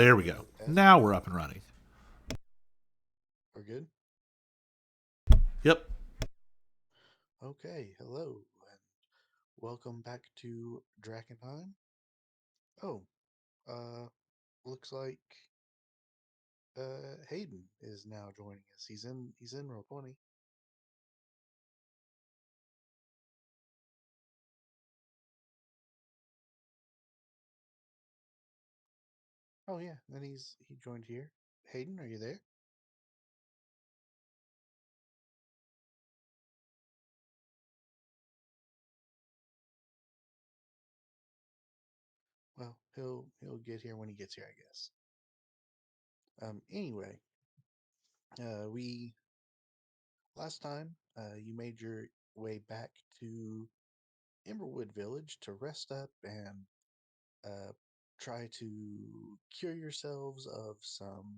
There we go. Test. Now we're up and running. We're good. Yep. Okay. Hello and welcome back to Drakkenheim. Oh, uh, looks like Hayden is now joining us. He's in roll 20. Oh yeah, and he joined here. Hayden, are you there? Well, he'll get here when he gets here, I guess. Anyway, we last time you made your way back to Emberwood Village to rest up and uh, try to cure yourselves of some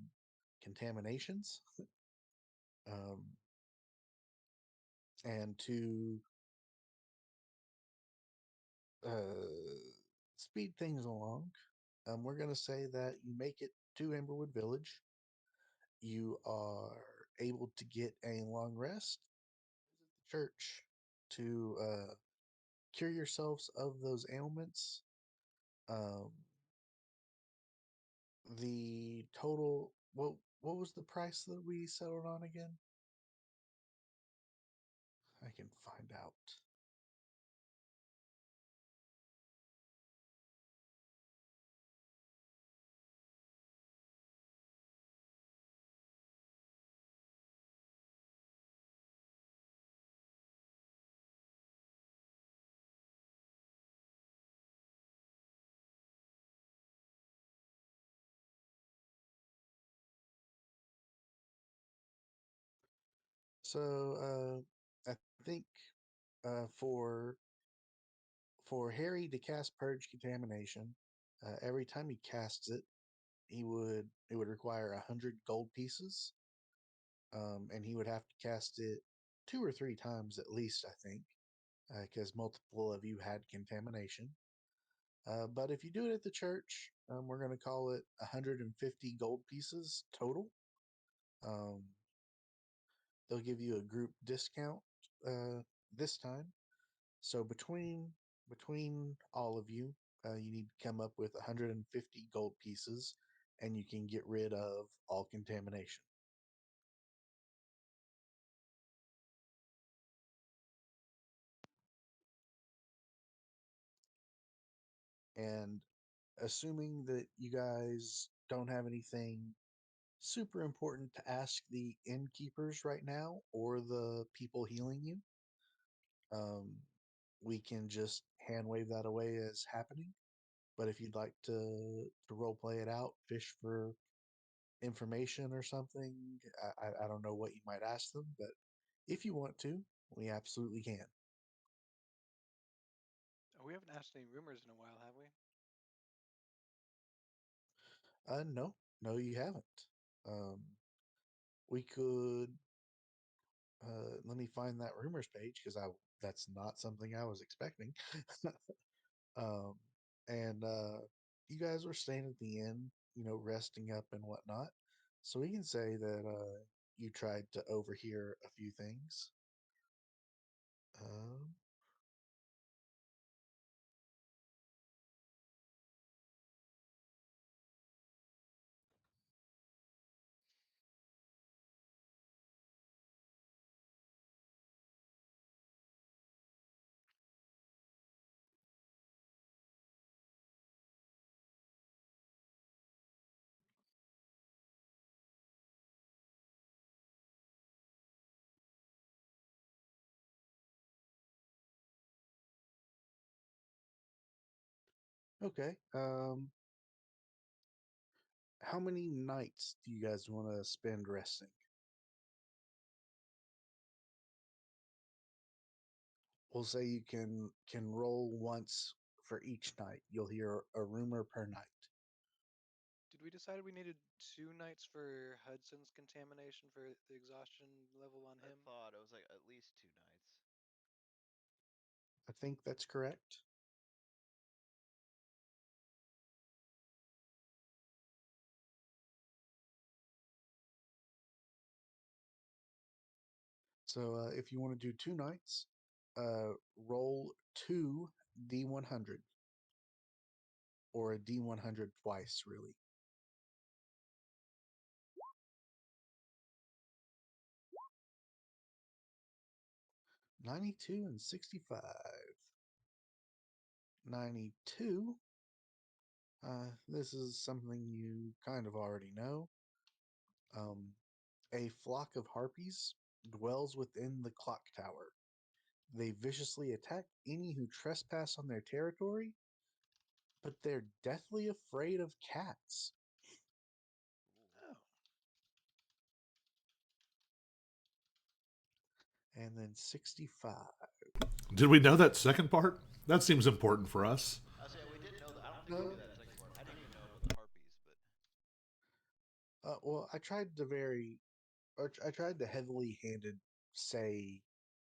contaminations, um, and to speed things along. We're going to say that you make it to Emberwood Village. You are able to get a long rest, visit the church to cure yourselves of those ailments. Um, the total, what was the price that we settled on again? I can find out. So I think for Harry to cast Purge Contamination, every time he casts it, it would require 100 gold pieces, and he would have to cast it 2 or 3 times at least, I think, because multiple of you had contamination. But if you do it at the church, we're going to call it 150 gold pieces total. Um, they'll give you a group discount this time. So between all of you, you need to come up with 150 gold pieces, and you can get rid of all contamination. And assuming that you guys don't have anything super important to ask the innkeepers right now or the people healing you, um, we can just hand wave that away as happening. But if you'd like to role play it out, fish for information or something, I don't know what you might ask them, but if you want to, we absolutely can. Oh, we haven't asked any rumors in a while, have we? No, no, you haven't. Um, we could let me find that rumors page because I that's not something I was expecting. um, and you guys were staying at the inn, resting up and whatnot. So we can say that you tried to overhear a few things. Um, okay. How many nights do you guys want to spend resting? We'll say you can roll once for each night. You'll hear a rumor per night. Did we decide we needed 2 nights for Hudson's contamination for the exhaustion level on I him? thought it was like at least 2 nights. I think that's correct. So if you want to do 2 nights, roll two D100 or a D100 twice, really. 92 and 65. 92. This is something you kind of already know. Um, a flock of harpies dwells within the clock tower. They viciously attack any who trespass on their territory, but they're deathly afraid of cats. Oh. And then 65. Did we know that second part? That seems important for us. I was yeah, we did know that. I don't think we knew that second part. I didn't even know about the harpies, but Well, I tried to heavily handed say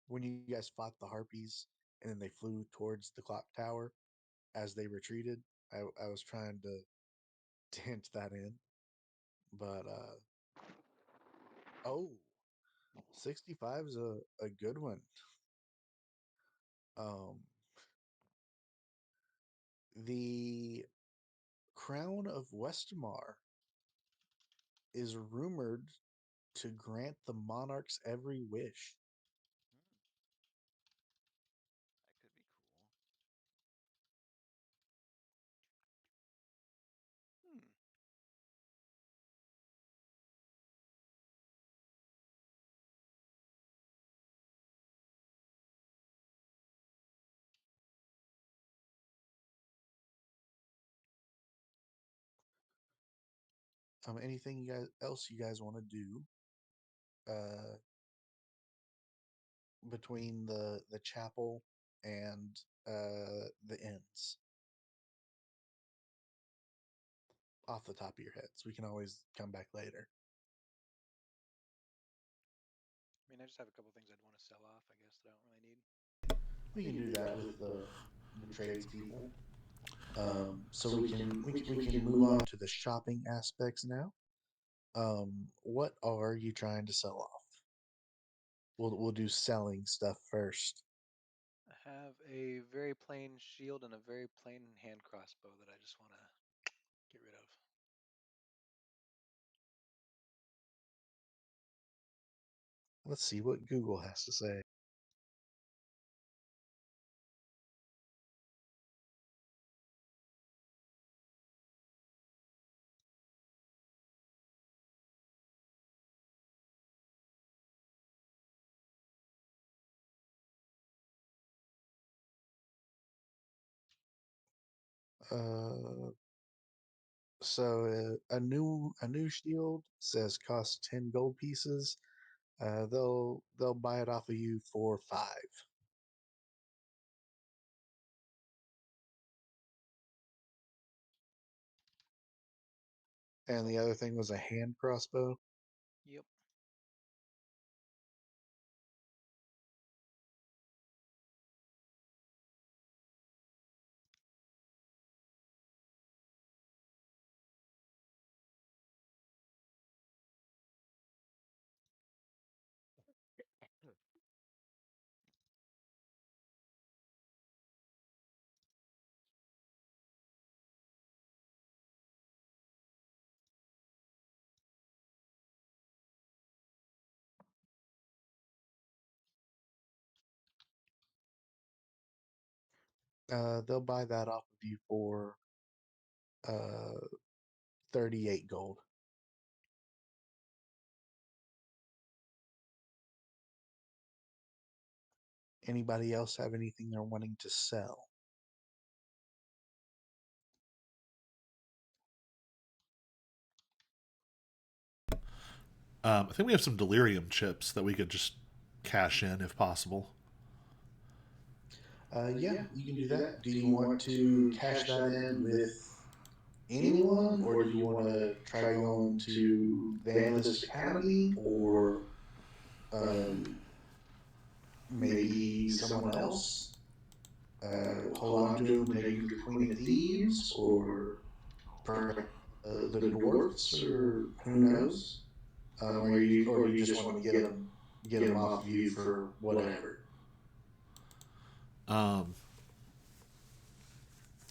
when you guys fought the harpies and then they flew towards the clock tower as they retreated. I was trying to hint that in, but oh, 65 is a good one. Um, the crown of Westamar is rumored to grant the monarch's every wish. that could be cool. Hmm. Anything you guys want to do? Uh, between the chapel and the inns off the top of your heads. We can always come back later. I mean, I just have a couple things I'd want to sell off, I guess, that I don't really need. We can do that with the tradespeople. So we can move on to the shopping aspects now. What are you trying to sell off? We'll do selling stuff first. I have a very plain shield and a very plain hand crossbow that I just want to get rid of. Let's see what Google has to say. Uh, so a new shield says costs 10 gold pieces. They'll buy it off of you for 5. And the other thing was a hand crossbow. Yep. They'll buy that off of you for uh 38 gold. Anybody else have anything they're wanting to sell? I think we have some delirium chips that we could just cash in if possible. Yeah, you can do that. Do you want to cash that in with anyone, or do you want to try going to the Amethyst Academy, or um, maybe someone else? Hold on to them and take them to the Queen of Thieves, or perhaps the dwarfs, or who knows? Or do you just want to get them get them off of you for whatever.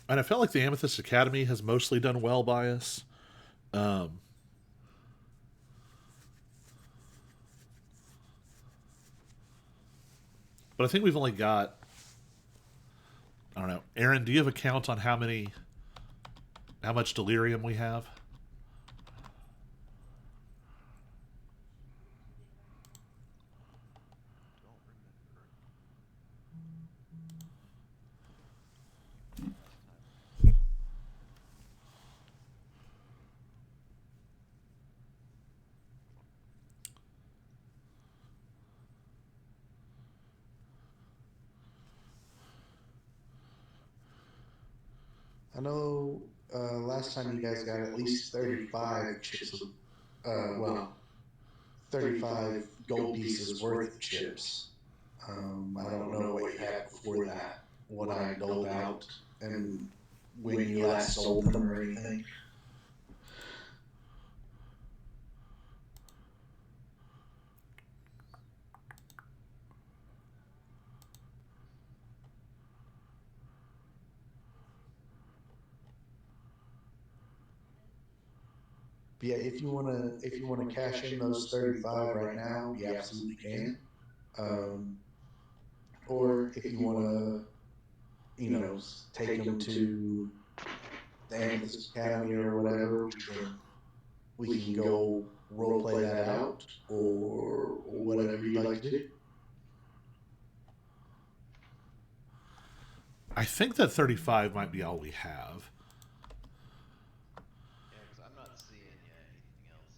And I felt like the Amethyst Academy has mostly done well by us. Um, but I think we've only got, I don't know. Aaron, do you have a count on how much delirium we have? Don't remember. Last time. I know last time you guys got at least 35 chips of, well, 35 gold pieces worth of chips. I don't know what you had before that, what I doled out, and when you last sold them or anything. But yeah, if you wanna cash in those 35 right now, you absolutely can. Um, or if you wanna, take them to the Amethyst Academy or whatever, we can go role play that out or whatever you'd like to do. I think that 35 might be all we have. Yeah, because I'm not seeing anything else.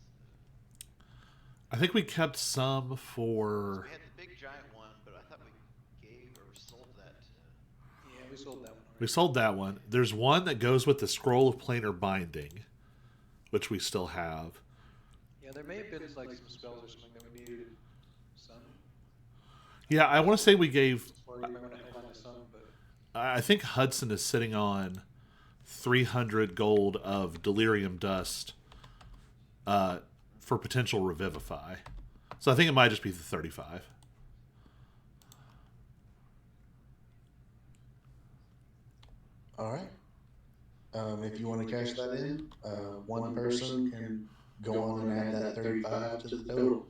I think we kept some Because for. we had the big giant one, but I thought we gave or sold that to. Yeah, we sold that one We already. sold that one. There's one that goes with the Scroll of Planar Binding, which we still have. Yeah, there may have been like some spells or something that we needed some. Yeah, I want to say we gave. For you might want to hang on to some, but I think Hudson is sitting on 300 gold of delirium dust for potential revivify. So I think it might just be the 35. All right. If you want to cash that in, one person can go on and add that 35 to the total.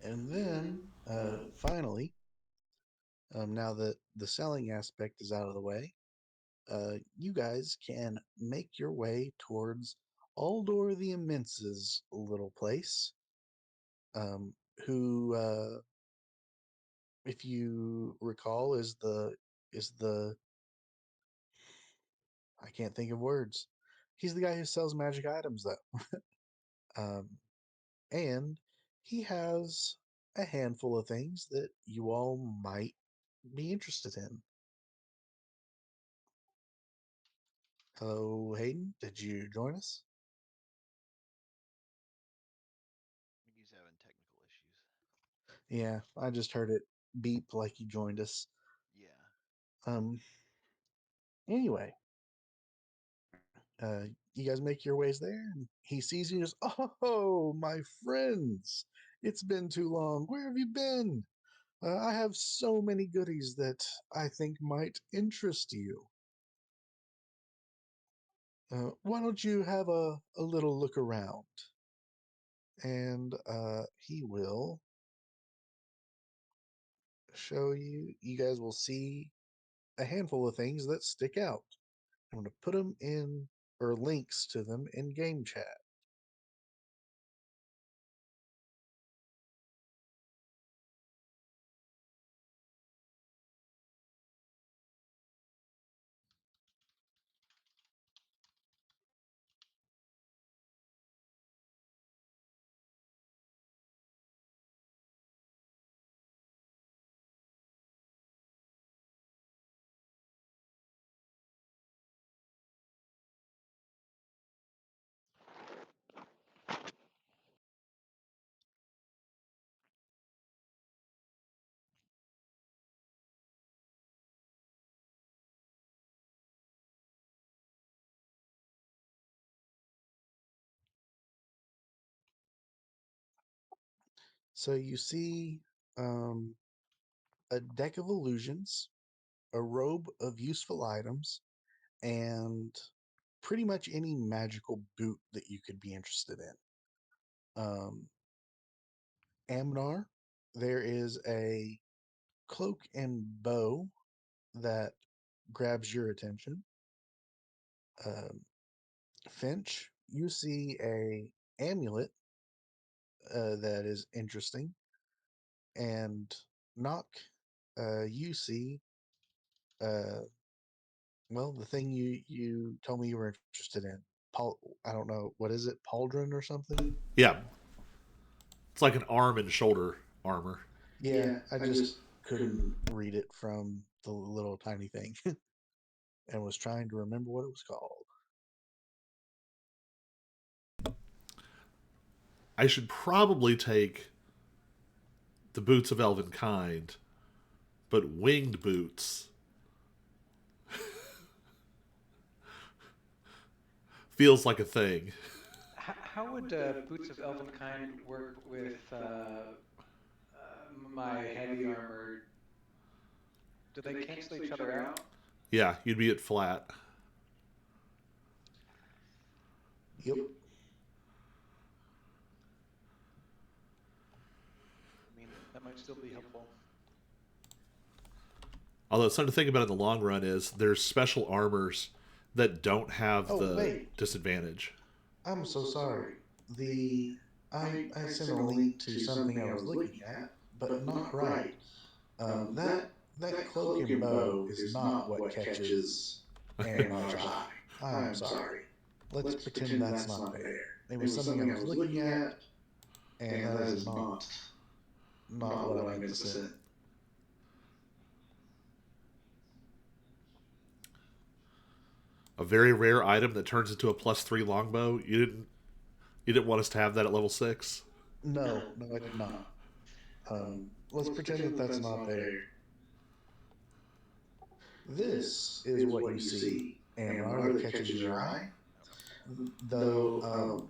And then finally, now that the selling aspect is out of the way, you guys can make your way towards Aldor the Immense's little place, um, who, if you recall, is the I can't think of words. He's the guy who sells magic items, though, and he has a handful of things that you all might be interested in. Hello, Hayden. Did you join us? I think he's having technical issues. Yeah, I just heard it beep like you joined us. Yeah. Um. Anyway, you guys make your ways there, and he sees you and goes, "Oh, my friends! It's been too long. Where have you been? I have so many goodies that I think might interest you. Why don't you have a little look around?" And he will show you. You guys will see a handful of things that stick out. I'm going to put them in, or links to them in game chat. So you see um, a deck of illusions, a robe of useful items, and pretty much any magical boot that you could be interested in. Amnar, there is a cloak and bow that grabs your attention. Um, Finch, you see a amulet that is interesting, and Knock, you see uh, well the thing you told me you were interested in. Paul, I don't know what is it, pauldron or something. Yeah, it's like an arm and shoulder armor. Yeah, I just couldn't read it from the little tiny thing and was trying to remember what it was called. I should probably take the boots of elven kind, but winged boots feels like a thing. How would boots of elvenkind work with my heavy armor? Do they cancel each other out? Yeah, you'd be at flat. Yep. I mean, that might still be helpful. Although something to think about in the long run is there's special armors that don't have Oh the wait, disadvantage. I'm so sorry. The I sent a link to something I was looking at, but not right. That cloak and bow is not what catches Amnar's eye. I am sorry. Let's pretend that's not there. It was something I was looking at, and that is not what I meant to send. A very rare item that turns into a +3 longbow. You didn't want us to have that at level 6. No, no, I did not. Let's pretend that that's not there. This is what you see, Amnar, that catches your eye. Though,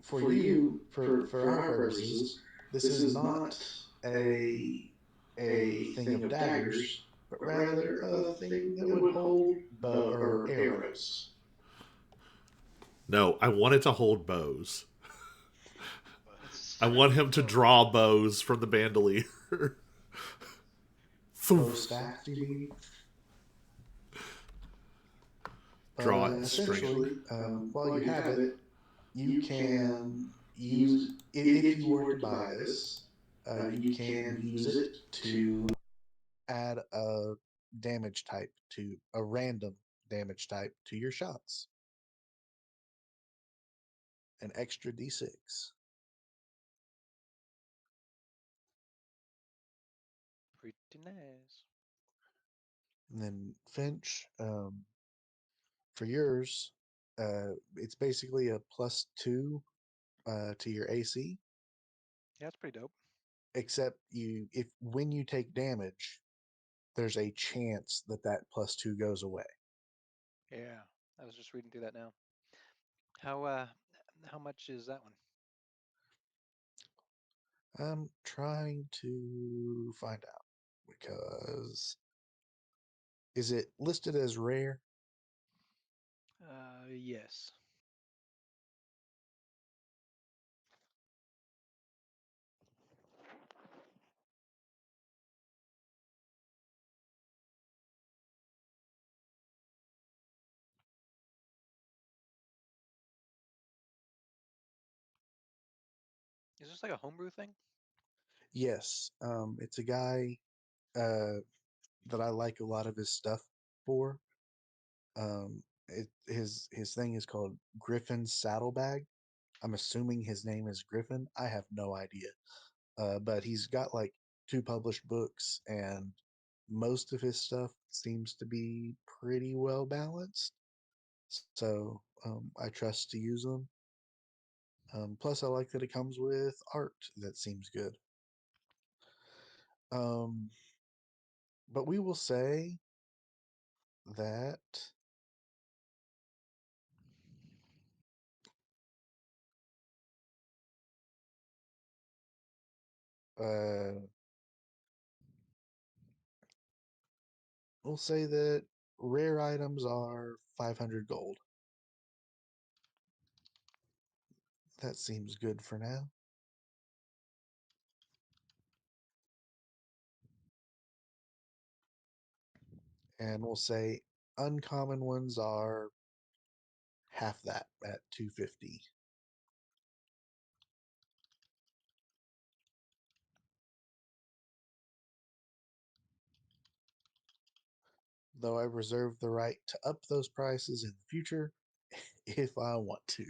for you, for our purposes, this is not a thing of daggers, but rather a thing that would hold bow or arrows. No, I want it to hold bows. It's I want him to draw bows from the bandolier. Bow staff, do you mean? But Draw it and string it. essentially, while you have it, you can use if you were to buy this, you can use it to add a damage type to a random damage type to your shots, an extra d6. Pretty nice. And then Finch, for yours, it's basically a +2 to your AC, Yeah, that's pretty dope. except if when you take damage, there's a chance that +2 goes away. Yeah, I was just reading through that now. How much is that one? I'm trying to find out because is it listed as rare? Yes. Is this like a homebrew thing? Yes. It's a guy uh, that I like a lot of his stuff for. His thing is called Griffin's Saddlebag. I'm assuming his name is Griffin. I have no idea. But he's got like 2 published books, and most of his stuff seems to be pretty well balanced. So I trust to use them. Plus, I like that it comes with art that seems good. Um, but we will say that Uh, we'll say that rare items are 500 gold. That seems good for now. And we'll say uncommon ones are half that at 250. Though I reserve the right to up those prices in the future if I want to.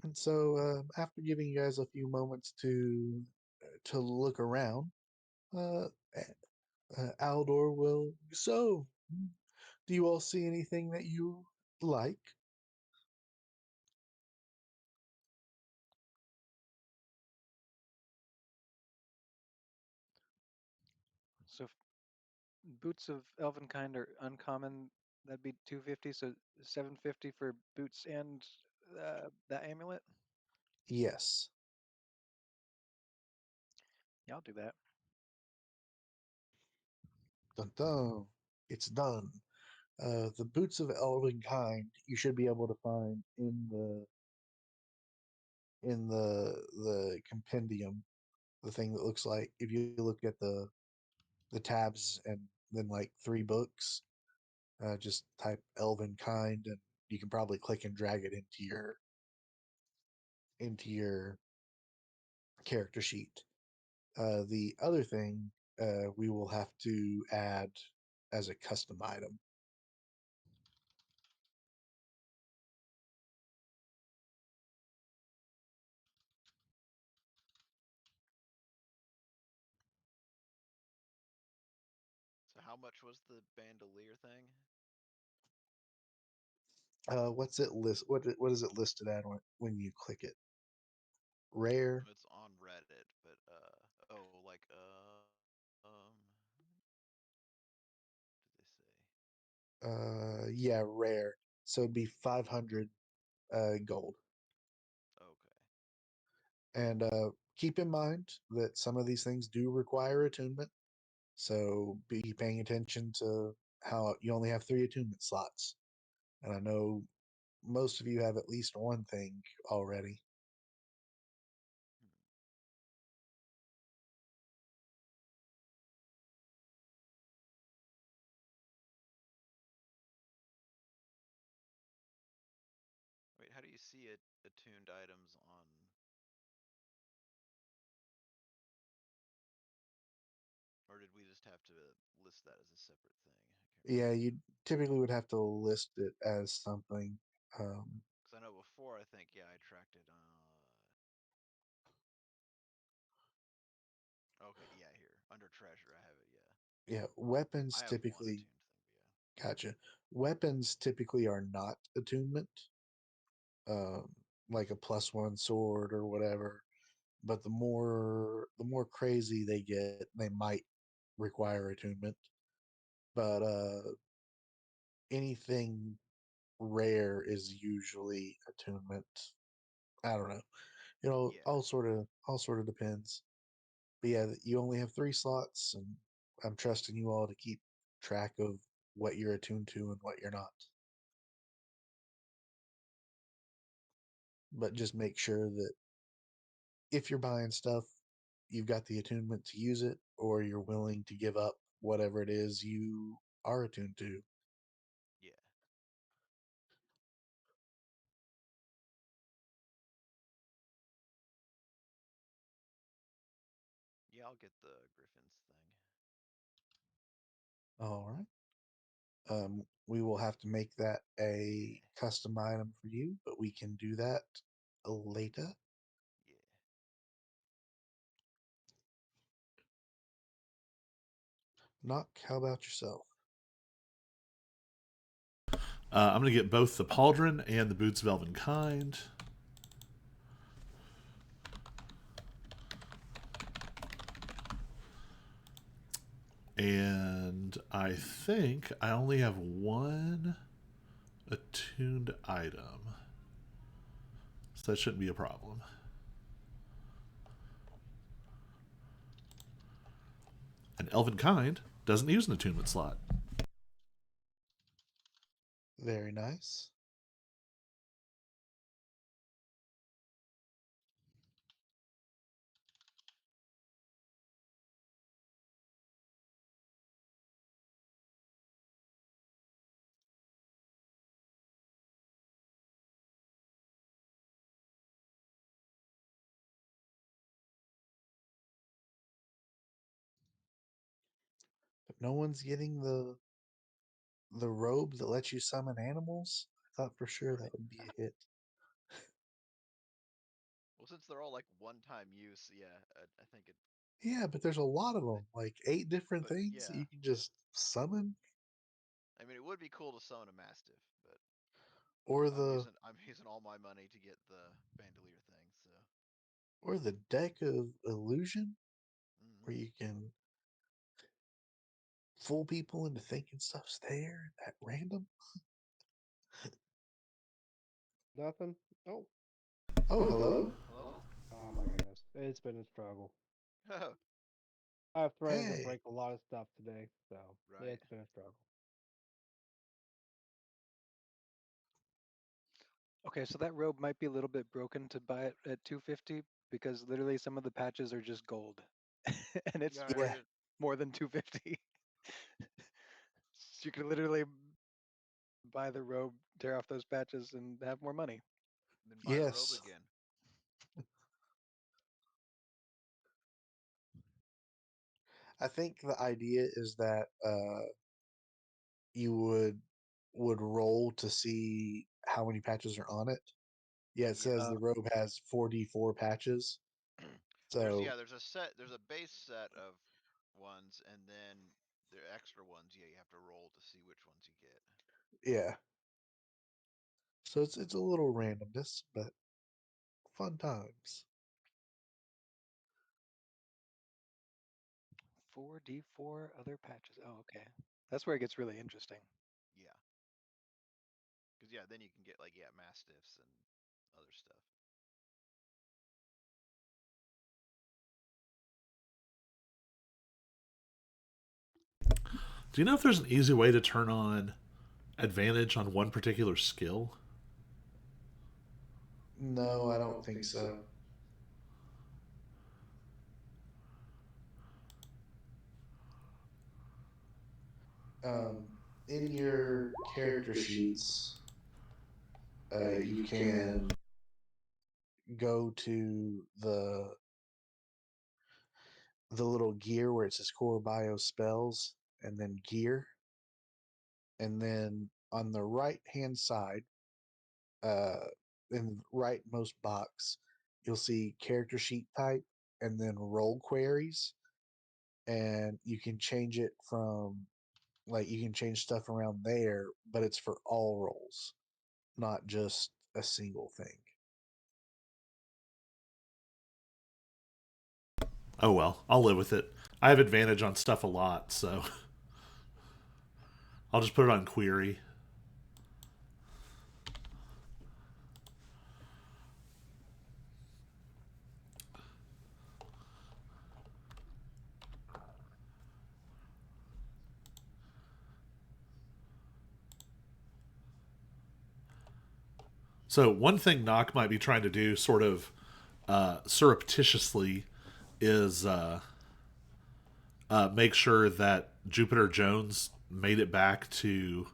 And so, after giving you guys a few moments to look around, uh, Aldor will. So, do you all see anything that you like? So if boots of Elvenkind are uncommon, that'd be 250. So 750 for boots and that amulet. Yes. Yeah, I'll do that. Dun dun. It's done. The boots of elven kind you should be able to find in the compendium, the thing that looks like if you look at the tabs and then like 3 books, just type elven kind and you can probably click and drag it into your character sheet. The other thing we will have to add as a custom item. So how much was the bandolier thing? What's it list? What is it listed at when you click it? Rare. It's on Reddit, but oh, like did they say? Yeah, rare. So it'd be 500 gold. Okay. And keep in mind that some of these things do require attunement. So be paying attention to how you only have 3 attunement slots. And I know most of you have at least one thing already. Hmm. Wait, how do you see it attuned items on? Or did we just have to list that as a separate thing? I can't Yeah, remember. you typically would have to list it as something. Because I know before, I think, yeah, I tracked it. Okay, yeah, here under treasure, I have it. Yeah, Yeah, weapons I have one typically. attuned thing, but yeah. Gotcha. Weapons typically are not attunement, um, like a +1 sword or whatever. But the more crazy they get, they might require attunement. But anything rare is usually attunement. I don't know. Yeah, All sort of depends. But yeah, you only have 3 slots, and I'm trusting you all to keep track of what you're attuned to and what you're not. But just make sure that if you're buying stuff, you've got the attunement to use it, or you're willing to give up whatever it is you are attuned to. yeah. Yeah, I'll get the Griffin's thing. All right. We will have to make that a Yeah, custom item for you, but we can do that later. yeah. Knock, how about yourself? I'm going to get both the pauldron and the boots of Elvenkind. And I think I only have one Attuned item. So that shouldn't be a problem. And Elvenkind doesn't use an attunement slot. Very nice. But no one's getting the robe that lets you summon animals. I thought for sure that would be a hit. Well, since they're all like one-time use, yeah, I think it. Yeah, but there's a lot of them, like 8 different But things that yeah, you can just summon, I mean, it would be cool to summon a mastiff, but or the I'm using all my money to get the bandolier thing. So. or the deck of illusion, Mm-hmm. where you can fool people into thinking stuff's there at random. Nothing. Oh, Oh, hello. Hello. oh my goodness. It's been a struggle. Oh, I've threatened to Hey. break a lot of stuff today, so right. it's been a struggle. Okay, so that robe might be a little bit broken to buy it at 250 because literally some of the patches are just gold, and it's Yeah, worth Yeah. more than 250. You could literally buy the robe, tear off those patches, and have more money. then buy the robe Yes. again. I think the idea is that you would roll to see how many patches are on it. Yeah, it Yeah. says the robe has 44 patches. So, There's a base set of ones, and then the extra ones. Yeah, you have to roll to see which ones you get. yeah. So it's a little randomness, but fun times. 4D4 other patches. Oh, okay. That's where it gets really interesting. Yeah, because then you can get like mastiffs and other stuff. Do you know if there's an easy way to turn on advantage on one particular skill? No, I don't think so. Um, in your character sheets, you can go to the little gear where it says core bio spells and then gear, and then on the right hand side, uh, in the rightmost box, you'll see character sheet type and then role queries, and you can change it from like you can change stuff around there, but it's for all roles, not just a single thing. Oh well, I'll live with it. I have advantage on stuff a lot, so I'll just put it on query. So one thing Knock might be trying to do, sort of surreptitiously, is make sure that Jupiter Jones made it back to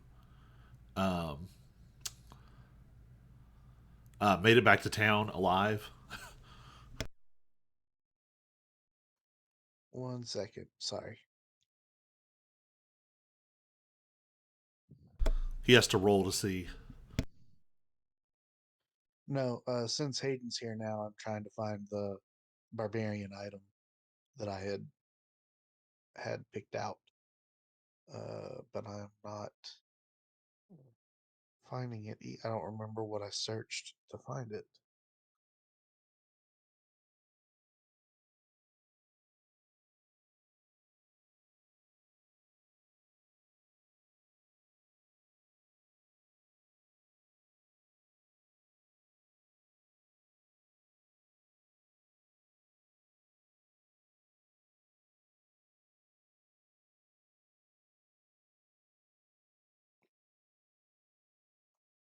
town alive. 1 second, sorry. He has to roll to see. No, since Hayden's here now, I'm trying to find the barbarian item that I had picked out, but I'm not finding it. I don't remember what I searched to find it.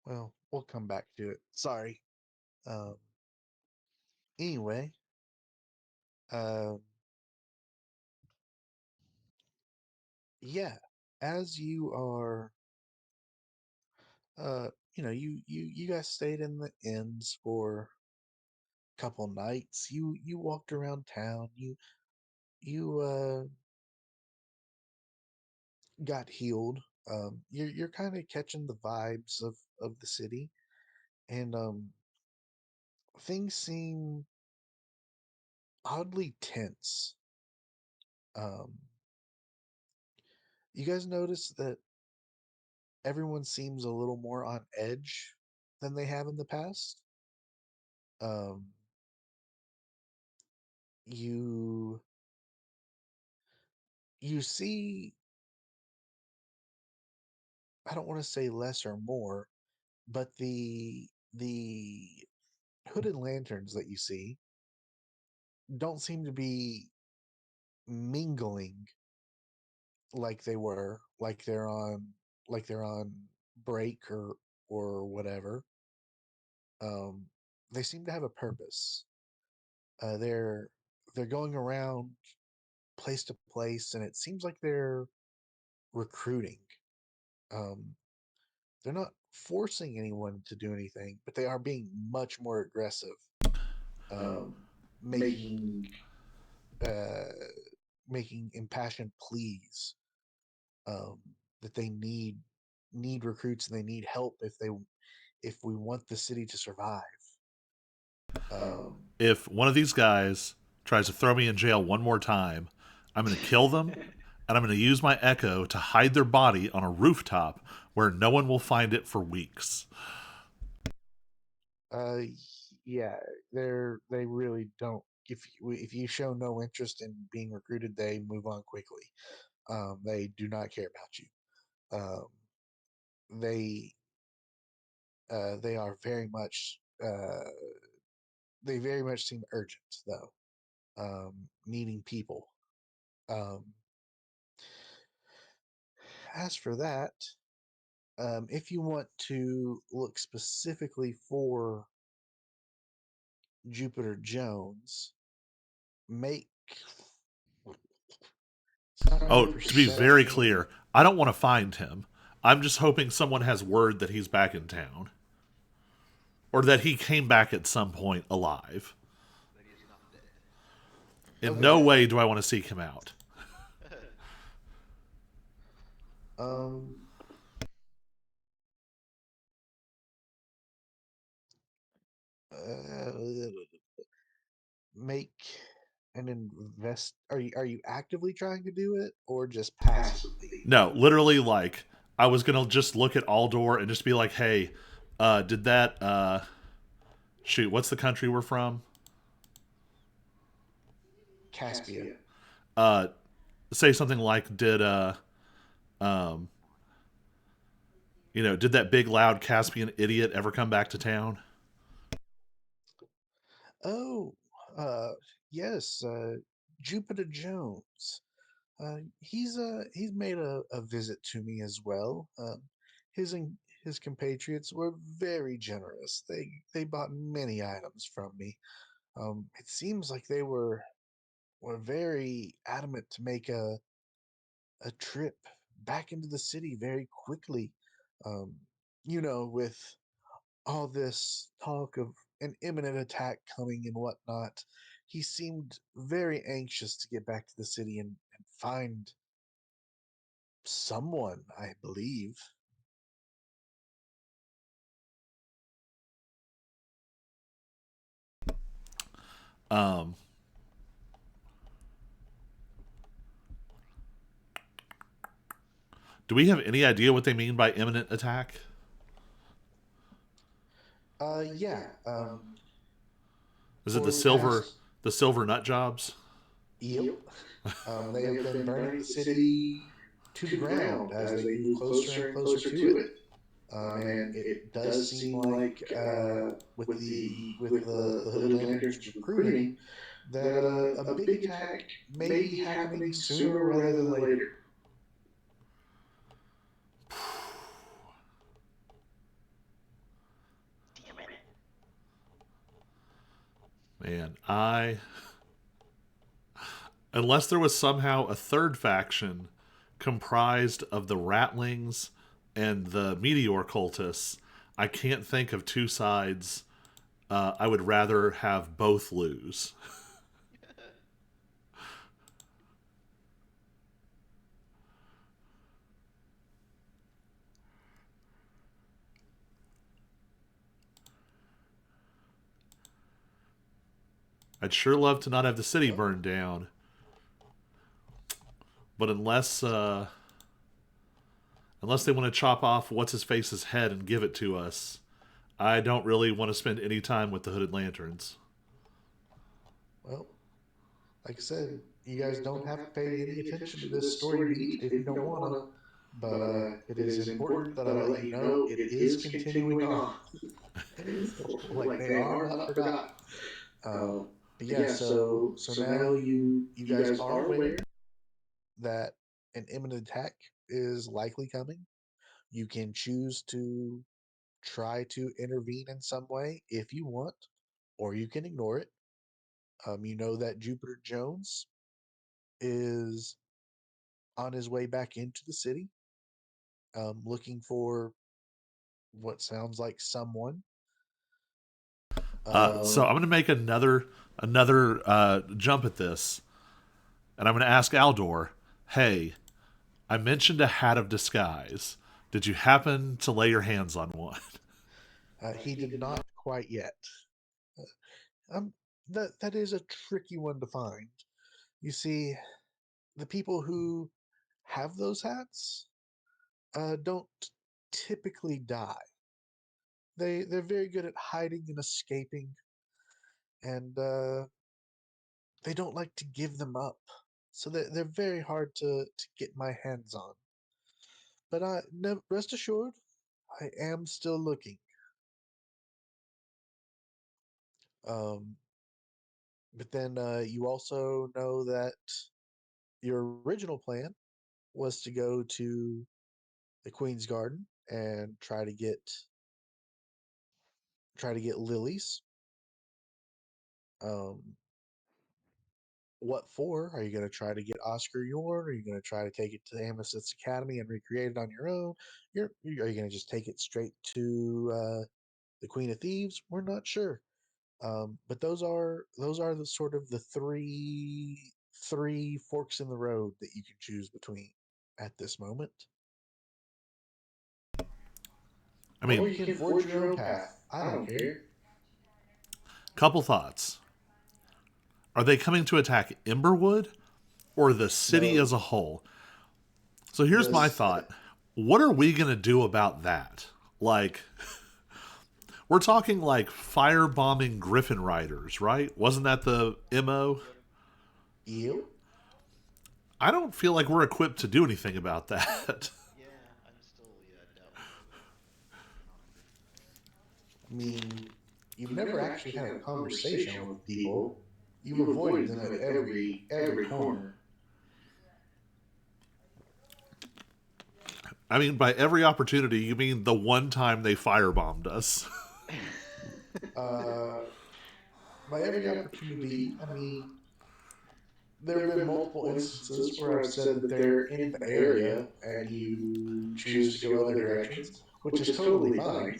Well, we'll come back to it. Sorry. Um, anyway, um, yeah, as you are, you guys stayed in the inns for a couple nights. You walked around town. You got healed. You're kind of catching the vibes of the city, and things seem oddly tense. Um, you guys notice that everyone seems a little more on edge than they have in the past. Um, you you see, I don't want to say less or more, but the hooded lanterns that you see don't seem to be mingling like they were, like they're on break or whatever. Um, they seem to have a purpose. They're going around place to place, and it seems like they're recruiting. Um, they're not forcing anyone to do anything, but they are being much more aggressive, um, making uh, making impassioned pleas, um, that they need recruits and they need help if we want the city to survive. Um, If one of these guys tries to throw me in jail one more time, I'm going to kill them, and I'm going to use my echo to hide their body on a rooftop where no one will find it for weeks. uh, yeah, they really don't. If you show no interest in being recruited, they move on quickly. They do not care about you. They they are very much they very much seem urgent though, needing people. Um, as for that, if you want to look specifically for Jupiter Jones, make it's not really Oh, to be very perception. clear, I don't want to find him. I'm just hoping someone has word that he's back in town. Or that he came back at some point alive. That he is not dead. In no Okay. way do I want to seek him out. Um, uh, make an invest. Are you actively trying to do it or just passively? No, literally, like, I was going to just look at Aldor and just be like, hey, did that, shoot, what's the country we're from? Caspia. Uh, Say something like, um, did that big, loud Caspian idiot ever come back to town? Oh, yes, Jupiter Jones. He's made a visit to me as well. His compatriots were very generous. They bought many items from me. It seems like they were very adamant to make a trip back into the city very quickly. Um, with all this talk of an imminent attack coming and whatnot, he seemed very anxious to get back to the city and find someone, I believe. Um, do we have any idea what they mean by imminent attack? Yeah. Is it For the past, the silver nut jobs? yep. They have been burning the city to the ground as they move closer and closer to it. And it does seem like, with the Hooded Lanterns recruiting, that a big attack may be happening sooner rather than later. Man, unless there was somehow a third faction comprised of the Ratlings and the Meteor cultists, I can't think of two sides I would rather have both lose. I'd sure love to not have the city Well, burned down, but unless they want to chop off what's his face's head and give it to us, I don't really want to spend any time with the Hooded Lanterns. well, like I said, you guys don't have to pay any attention to this story beat if you don't want to. But it is important that I let you know it is continuing on. Like they are not forgotten. Um, but yeah, so now you guys are aware that an imminent attack is likely coming. You can choose to try to intervene in some way if you want, or you can ignore it. You know that Jupiter Jones is on his way back into the city, looking for what sounds like someone. So I'm Um, going to make another jump at this, and I'm going to ask Aldor, "Hey, I mentioned a hat of disguise. Did you happen to lay your hands on one?" he did not quite yet. Um, that is a tricky one to find. You see, the people who have those hats don't typically die. They're very good at hiding and escaping, and they don't like to give them up. So they're very hard to get my hands on. But rest assured, I am still looking. Um, but then you also know that your original plan was to go to the Queen's Garden and try to get lilies. Um, what for? Are you going to try to get Oscar Yorn? Are you going to try to take it to the Amethyst's Academy and recreate it on your own? Are you going to just take it straight to the Queen of Thieves? We're not sure. But those are the sort of the three forks in the road that you can choose between at this moment. I Or mean, you can forge your own path. I don't care. couple thoughts. Are they coming to attack Emberwood or the city No, as a whole? So here's my this thought. What are we going to do about that? Like, we're talking like firebombing Griffin Riders, right? Wasn't that the MO? Yep. eel. I don't feel like we're equipped to do anything about that. Yeah, I'm still doubtful of firebombing Griffin Riders. I mean, you've never actually had a conversation with the people. You've avoided them at every corner. I mean, by every opportunity, you mean the one time they firebombed us. Uh, by every opportunity, I mean there have been multiple instances where I've said that they're in the area and you choose to go other directions, which is totally fine.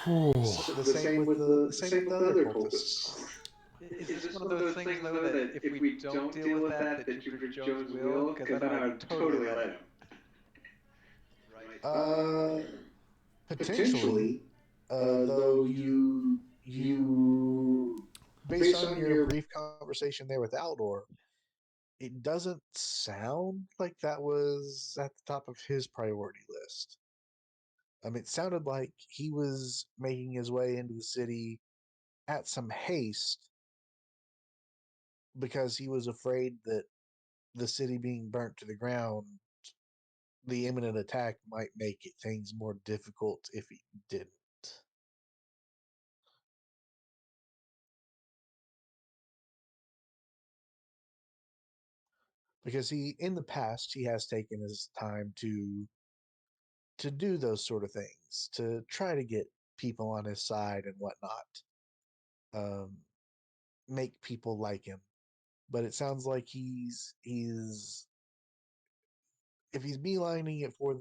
The same with the other cultists. Is this one of those things though that if we don't deal with that, that Jupiter Jones will? Because then I would totally let him. Right. Uh, Potentially, though you based on your brief conversation there with Aldor, it doesn't sound like that was at the top of his priority list. It sounded like he was making his way into the city at some haste because he was afraid that the city being burnt to the ground, the imminent attack might make things more difficult if he didn't. Because in the past he has taken his time to do those sort of things to try to get people on his side and whatnot, um, make people like him. But it sounds like he's if he's beelining it for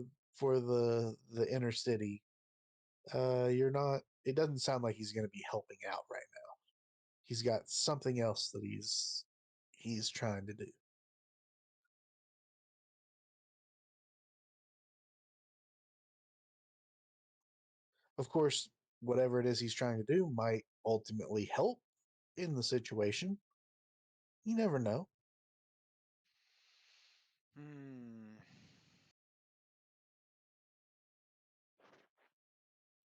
the inner city, you're not. It doesn't sound like he's going to be helping out right now. He's got something else that he's trying to do. Of course, whatever it is he's trying to do might ultimately help in the situation. You never know. Hmm.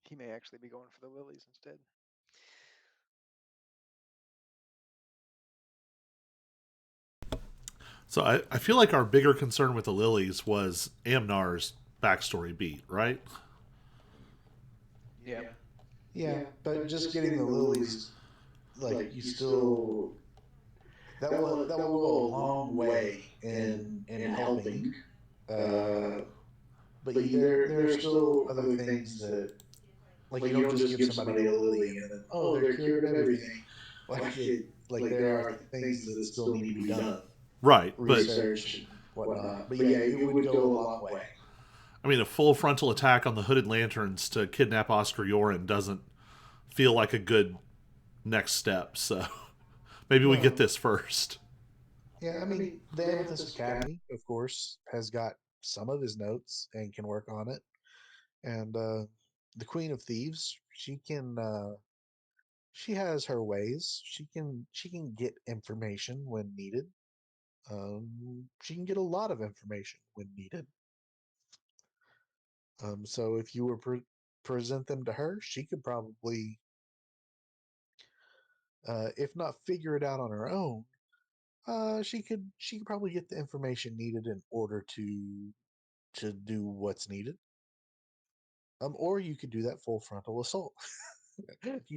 He may actually be going for the lilies instead. So I feel like our bigger concern with the lilies was Amnar's backstory beat, right? Yeah. Yeah, but just getting the lilies, like you still that will go a long way in helping. Uh, but there are still other things that like you don't just give somebody a lily and then they're cured of everything. Like there are things that still need to be done, Right, but research and whatnot. But yeah, it would go a long way. I mean, a full frontal attack on the Hooded Lanterns to kidnap Oscar Yoren doesn't feel like a good next step. So maybe we get No, this first. yeah, I mean the Amethyst Academy, of course, has got some of his notes and can work on it. And the Queen of Thieves, she has her ways. She can get information when needed. She can get a lot of information when needed. So if you were present them to her, she could probably, if not figure it out on her own, she could probably get the information needed in order to do what's needed. Or you could do that full frontal assault.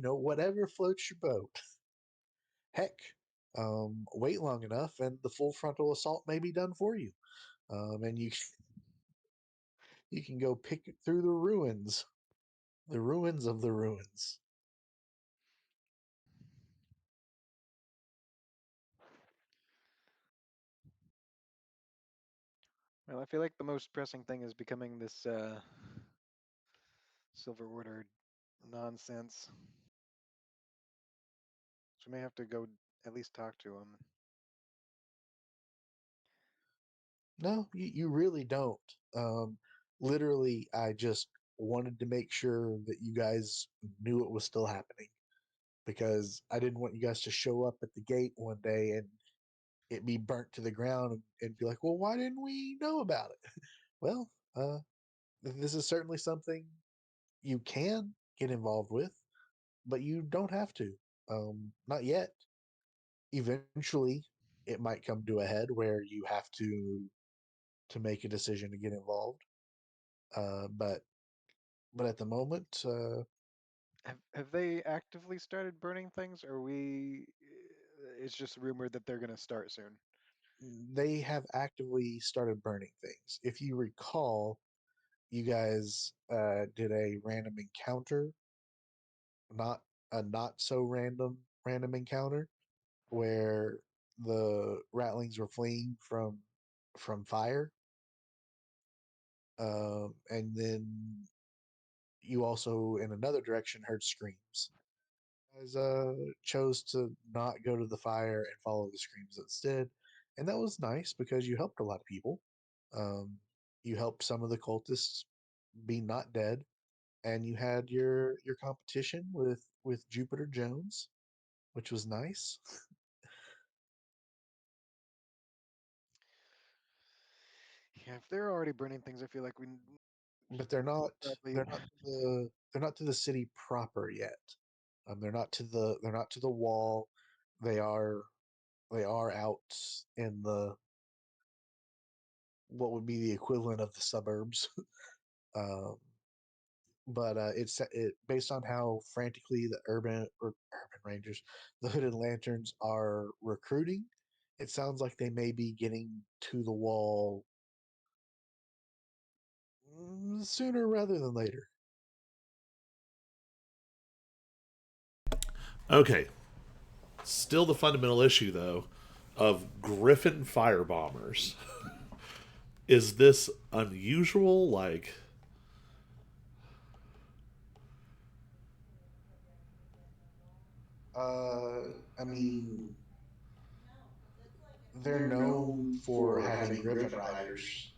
Whatever floats your boat. Heck, wait long enough, and the full frontal assault may be done for you. And you can go pick it through the ruins of the ruins. Well, I feel like the most pressing thing is becoming this Silver Order nonsense. So we may have to go at least talk to him. No, you really don't. Um, Literally, I just wanted to make sure that you guys knew it was still happening because I didn't want you guys to show up at the gate one day and it be burnt to the ground and be like, well, why didn't we know about it? Well, this is certainly something you can get involved with, but you don't have to. Not yet. Eventually, it might come to a head where you have to make a decision to get involved. But at the moment, Have they actively started burning things, or we? It's just rumored that they're gonna start soon. they have actively started burning things. If you recall, you guys did a random encounter, not a not so random encounter where the ratlings were fleeing from fire, and then you also in another direction heard screams. You guys chose to not go to the fire and follow the screams instead, and that was nice because you helped a lot of people. Um, you helped some of the cultists be not dead, and you had your competition with Jupiter Jones, which was nice. Yeah, if they're already burning things, I feel like we But they're not probably. they're not to the city proper yet. They're not to the wall. They are they are out in the what would be the equivalent of the suburbs. um, but it based on how frantically the urban rangers, the hooded lanterns are recruiting. It sounds like they may be getting to the wall sooner rather than later. Okay. Still the fundamental issue, though, of Griffin firebombers. Is this unusual? Like, I mean, they're known for having Griffin riders.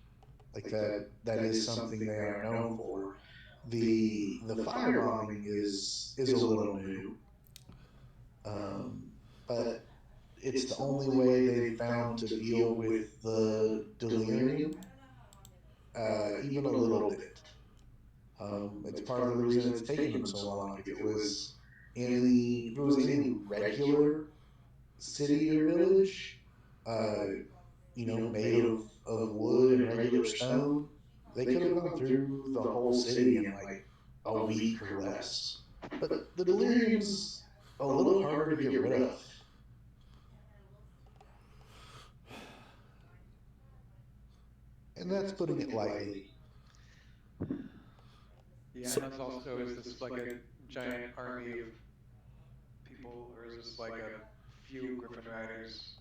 Like that is something they are known for. The firebombing is a little new, um, but it's the only way they've found to deal with the delirium, even a little bit. It's part of the reason it's taken them so long. If it was any regular city or village, uh, made of wood and regular stone, they could have gone through the whole city in like a week or less. But the delirium's a little harder to get rid of. And that's putting it lightly. Yeah, so, and it's also, is this like a giant army of people, or is this like a few Griffin riders?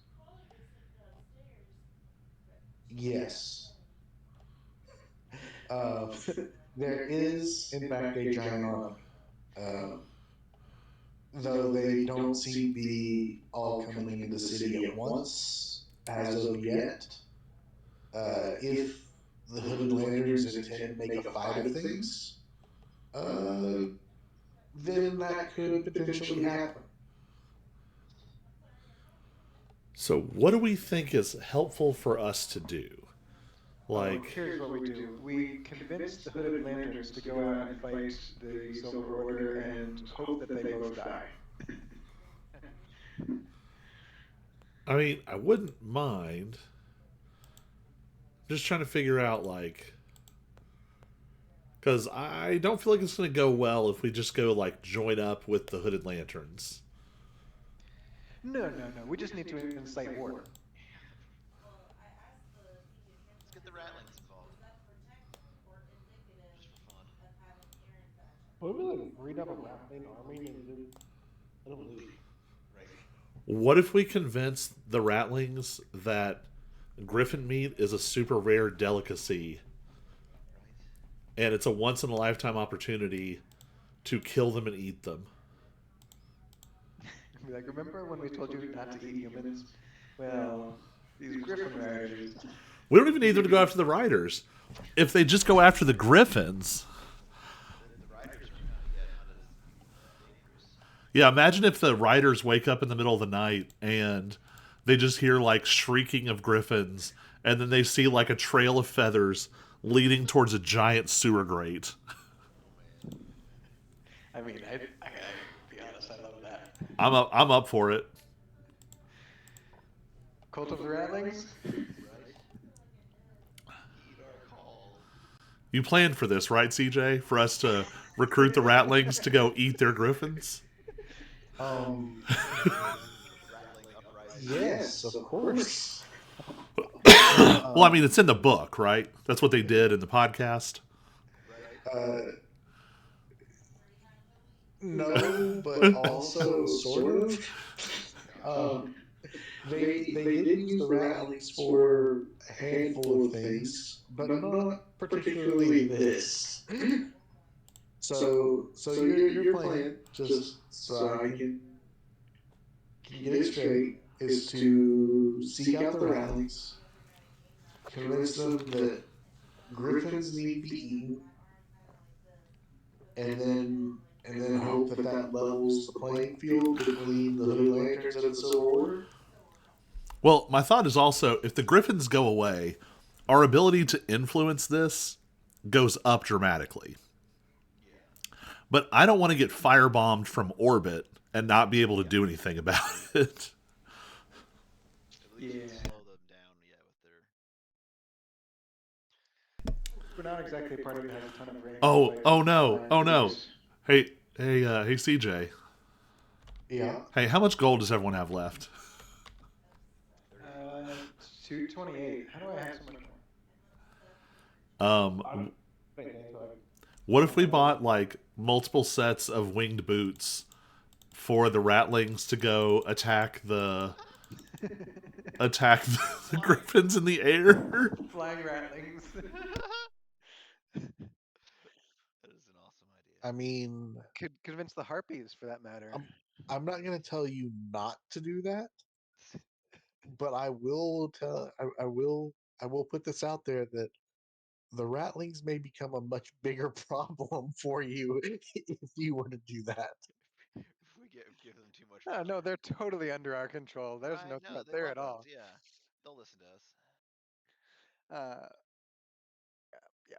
Yes. Uh, there is, in fact, a giant army. Um, though they don't seem to be all coming into the city at once as of yet. If the Hooded Lanterns intend to make a fight of things, uh, then that could potentially happen. so what do we think is helpful for us to do? Oh, Like, here's what we do. We convince the Hooded Lanterns to go out and fight the Silver Order and hope that they both die. I mean, I wouldn't mind. Just trying to figure out, like, because I don't feel like it's going to go well if we just go, like, join up with the Hooded Lanterns. No, no, no. We just need to incite war. Let's get the Ratlings involved, just for fun. What would we like read up a Ratling army and do an illusion? Right. What if we convince the Ratlings that griffin meat is a super rare delicacy Right. and it's a once in a lifetime opportunity to kill them and eat them? Be like, remember when we told you not to eat humans? Well, these Griffin riders. We don't even need them to go after the riders. If they just go after the griffins. The riders are not as dangerous. Yeah, imagine if the riders wake up in the middle of the night and they just hear like shrieking of griffins and then they see like a trail of feathers leading towards a giant sewer grate. Oh man. I mean, I gotta be honest, I love that. I'm up for it. Cult of the Ratlings? Right. Heed our call. You planned for this, right, CJ? For us to recruit the Ratlings to go eat their griffins? Um, Rattling uprising. yes, of course. Well, I mean, it's in the book, right? That's what they did in the podcast. Right. No, but also sort of. Um, they did use the Ratlings for a handful of things, but not particularly this. So your plan, just so I can get it straight, is to seek out the Ratlings, convince them that griffins need to be eaten, and then hope that that levels the playing field between the Hooded Lanterns and the Silver Order. Well, my thought is also if the griffins go away, our ability to influence this goes up dramatically. Yeah. But I don't want to get firebombed from orbit and not be able to do anything about it. At least Yeah. slow them down. Yeah, with their. We're not exactly a party that has a ton of range. Oh no. Oh no. Groups. Hey CJ. Yeah. Hey, how much gold does everyone have left? 228. How do I have so much more? I don't think so. What if we bought like multiple sets of winged boots for the ratlings to go attack the griffins in the air. Flying ratlings. That is an awesome idea. I mean, Could convince the harpies, for that matter. I'm not going to tell you not to do that, but I will tell I will put this out there that the ratlings may become a much bigger problem for you if you were to do that. If we give them too much No, power. they're totally under our control. There's Right? no No, threat they there love at us. all. Yeah, they'll listen to us. Uh, yeah.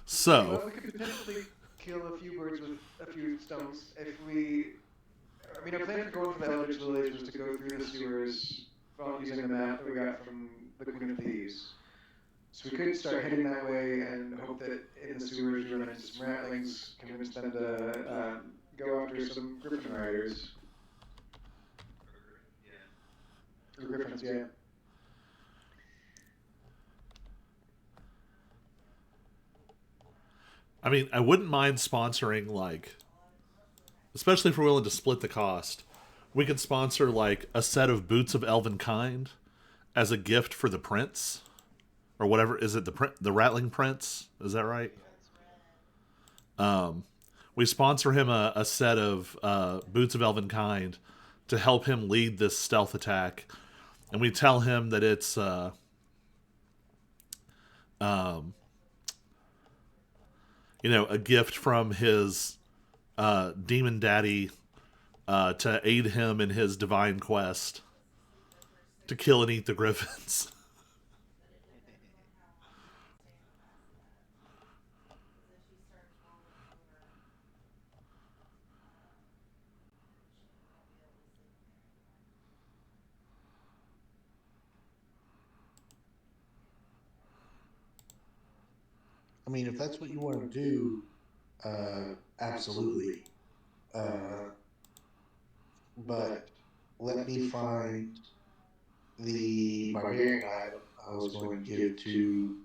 So, Well, we could potentially kill a few birds with a few stones if we. I mean, our plan for going for the Eldritch Lilies was to go through the sewers using the map that we got from the Queen of Thieves. So we could start heading that way and hope that in the sewers we run into some ratlings, convince them to go after some griffin riders. Or griffins, yeah. I mean, I wouldn't mind sponsoring, like, especially if we're willing to split the cost. We could sponsor, like, a set of boots of elven kind as a gift for the prince, or whatever. Is it the Rattling Prince? Is that right? We sponsor him a set of boots of elven kind to help him lead this stealth attack, and we tell him that it's a gift from his demon daddy to aid him in his divine quest to kill and eat the griffins. I mean, if that's what you want to do, absolutely. Uh, but let me find the barbarian item I was going to give to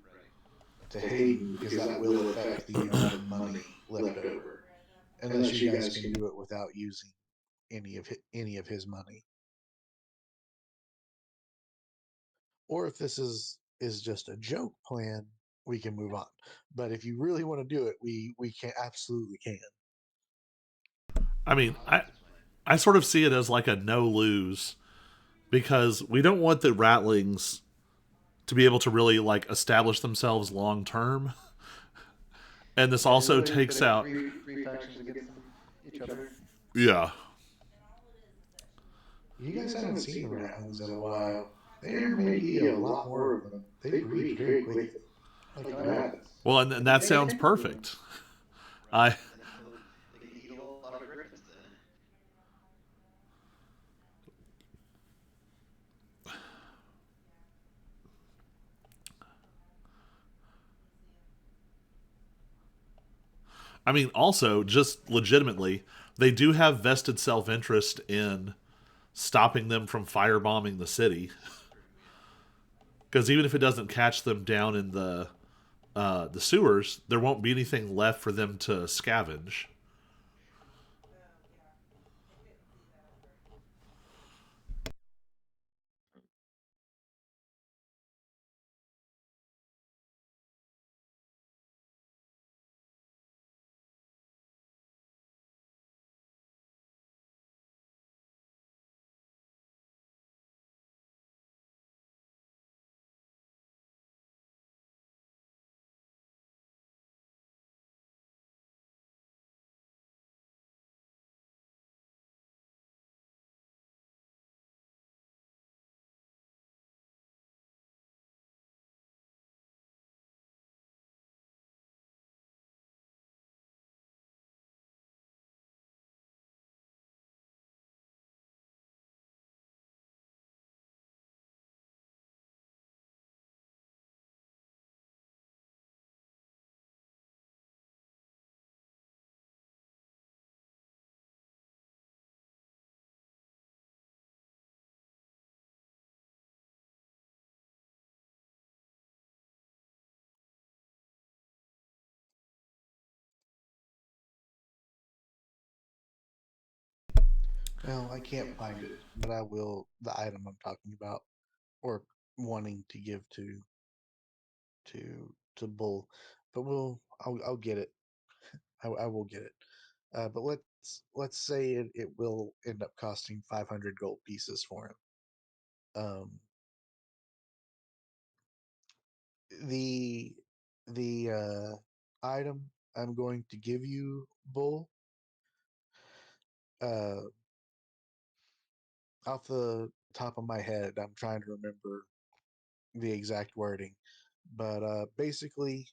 Hayden because that will affect the amount of money left over, unless you guys can do it without using any of his money, or if this is just a joke plan, we can move on. But if you really want to do it, we can absolutely can. I mean, I sort of see it as like a no lose because we don't want the rattlings to be able to really like establish themselves long term. And this Yeah, you're also really takes pitting out three factions against each other. yeah. You guys haven't seen the ratlings in a while. There may be a lot more of them. They breed very quickly, like Oh, yeah. rabbits. Well, and that sounds perfect. I They can eat a lot of griffins then. I mean, also, just legitimately, they do have vested self interest in stopping them from firebombing the city. Because even if it doesn't catch them down in the sewers, there won't be anything left for them to scavenge. Well, I can't find it, but I will. The item I'm talking about, or wanting to give to Bull, but I'll get it. I will get it. But let's say it will end up costing 500 gold pieces for him. The the item I'm going to give you, Bull, uh, off the top of my head, I'm trying to remember the exact wording, but basically,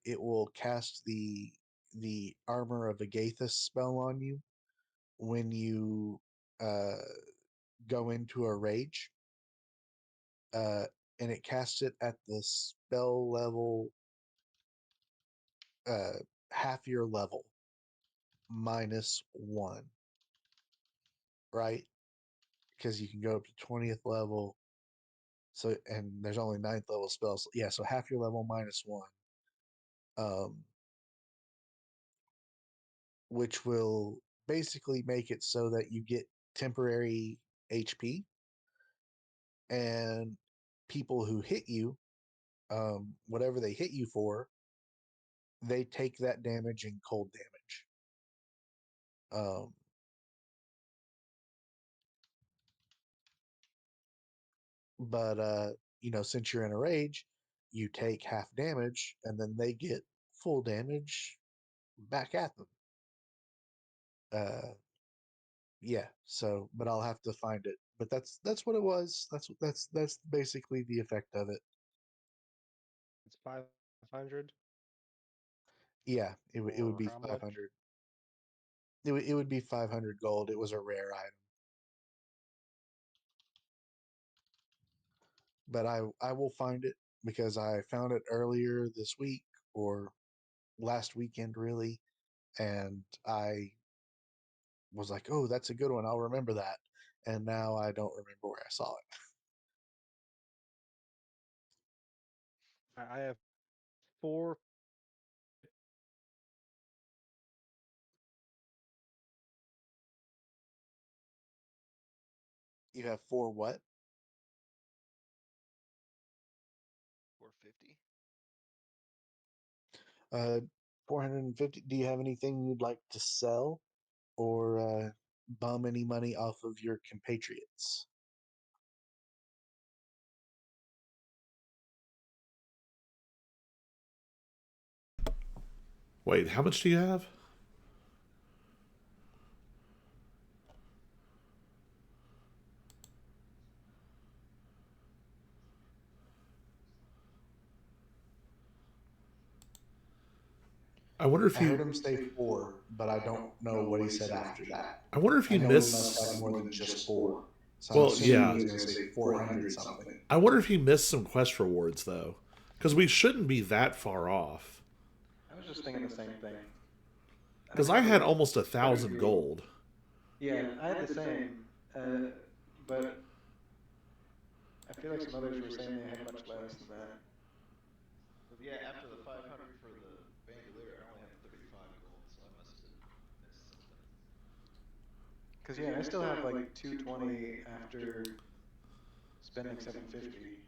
it will cast the armor of Agathis spell on you when you uh, go into a rage, uh, and it casts it at the spell level, uh, half your level -1, right? Because you can go up to 20th level. So, and there's only 9th level spells. Yeah, so half your level -1, um, which will basically make it so that you get temporary HP, and people who hit you, whatever they hit you for, they take that damage in cold damage. Um, but since you're in a rage, you take half damage, and then they get full damage back at them. Yeah. So, but I'll have to find it. But that's what it was. That's basically the effect of it. It's 500 Yeah, it would or be how much? 500. It would be 500 gold. It was a rare item, but I will find it because I found it earlier this week or last weekend, really, and I was like, oh, that's a good one. I'll remember that. And now I don't remember where I saw it. I have 4. You have four what? 450. 450. Do you have anything you'd like to sell or bum any money off of your compatriots? Wait, how much do you have? I wonder if I heard you. him say four, but I don't know what he said after that. I wonder if I you know he must have miss. more than just four. So I'm Well, assuming he yeah. was going to say 400 something. I wonder if you missed some quest rewards though, because we shouldn't be that far off. I was just thinking the same thing. I had Because a I couple had of almost a friends thousand who, gold. yeah, I had the same, but I feel like some others were saying they had much less than that. Yeah, after the 500 for the bandolier, I only had 35 gold, so I must have missed something. Because yeah, I still have like 220 after spending 750.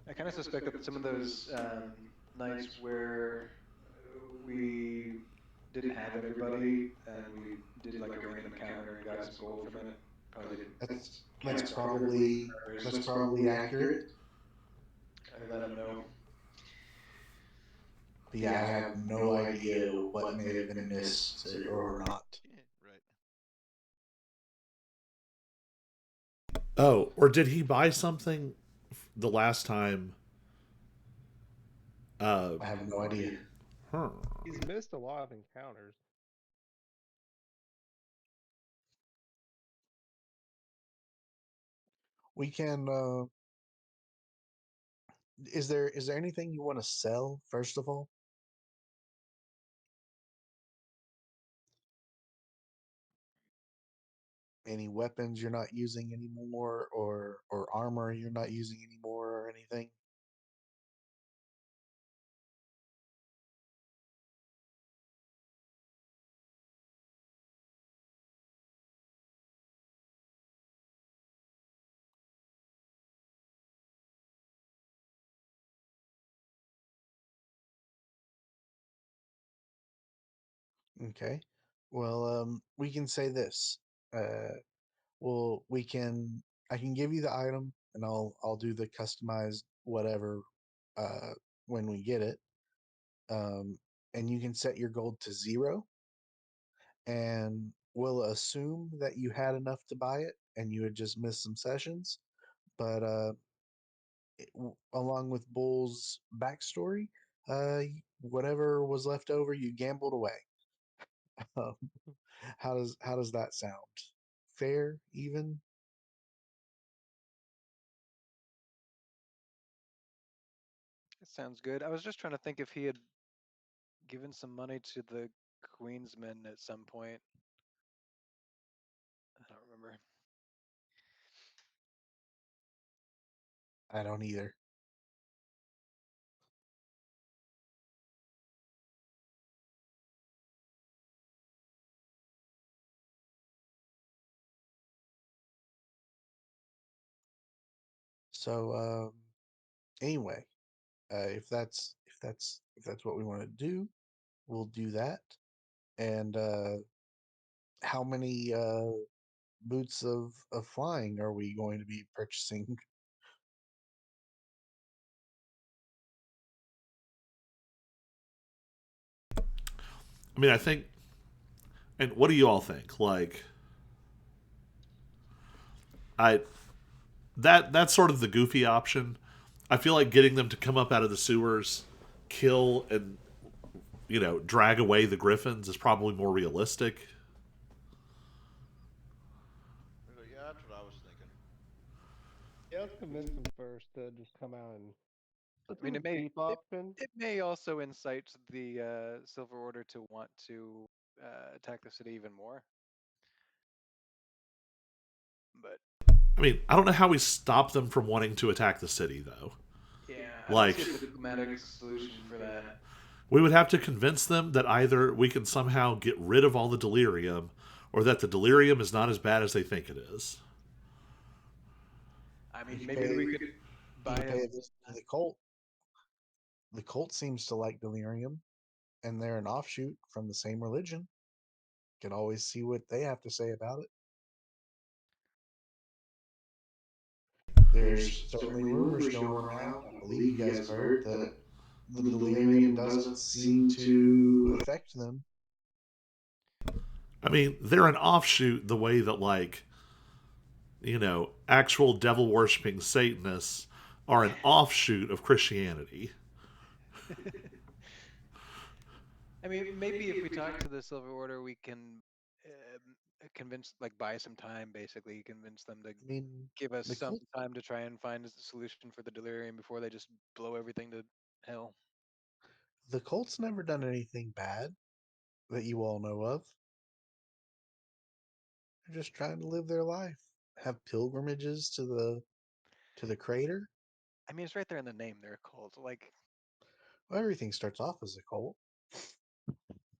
I kind of suspect that some of those nights where we didn't have everybody and we did like a random encounter and got some gold from it, probably didn't That's that's count towards the probably numbers. that's probably accurate. I let them know. But yeah, I have no idea what may have been missed or not. Yeah, right. Oh, or did he buy something the last time? Uh, I have no idea. huh. He's missed a lot of encounters. We can. Is there anything you want to sell first of all? Any weapons you're not using anymore, or armor you're not using anymore, or anything? Okay. Well, we can say this. Uh, well, we can. I can give you the item, and I'll do the customized whatever uh, when we get it. And you can set your gold to 0, and we'll assume that you had enough to buy it, and you had just missed some sessions. But along with Bull's backstory, whatever was left over, you gambled away. Um, how does that sound? Fair, even? It sounds good. I was just trying to think if he had given some money to the Queensmen at some point. I don't remember. I don't either. So anyway, if that's what we want to do, we'll do that. And how many boots of flying are we going to be purchasing? I mean, I think. And what do you all think? Like, I that's sort of the goofy option. I feel like getting them to come up out of the sewers, kill, and drag away the griffins is probably more realistic. Yeah, that's what I was thinking. Yeah, let's convince them first to just come out and let's I do mean, the cheap option. it may also incite the Silver Order to want to attack the city even more. But I mean, I don't know how we stop them from wanting to attack the city, though. yeah, I don't Like, see a diplomatic solution for that. we would have to convince them that either we can somehow get rid of all the delirium, or that the delirium is not as bad as they think it is. I You mean, can maybe pay. we could You buy can pay him. a visit to the cult. The cult seems to like delirium, and they're an offshoot from the same religion. Can always see what they have to say about it. There's certainly rumors going around. I believe you guys have heard that the delirium doesn't seem to affect them. I mean, they're an offshoot the way that, like, actual devil worshipping Satanists are an offshoot of Christianity. I mean, maybe if we talk to the Silver Order, we can convince, like, buy some time, basically, convince them to I mean, give us the some cult, time to try and find a solution for the delirium before they just blow everything to hell. the cult's never done anything bad that you all know of. They're just trying to live their life, have pilgrimages to the crater. I mean, it's right there in the name. They're a cult. Like, Well, everything starts off as a cult.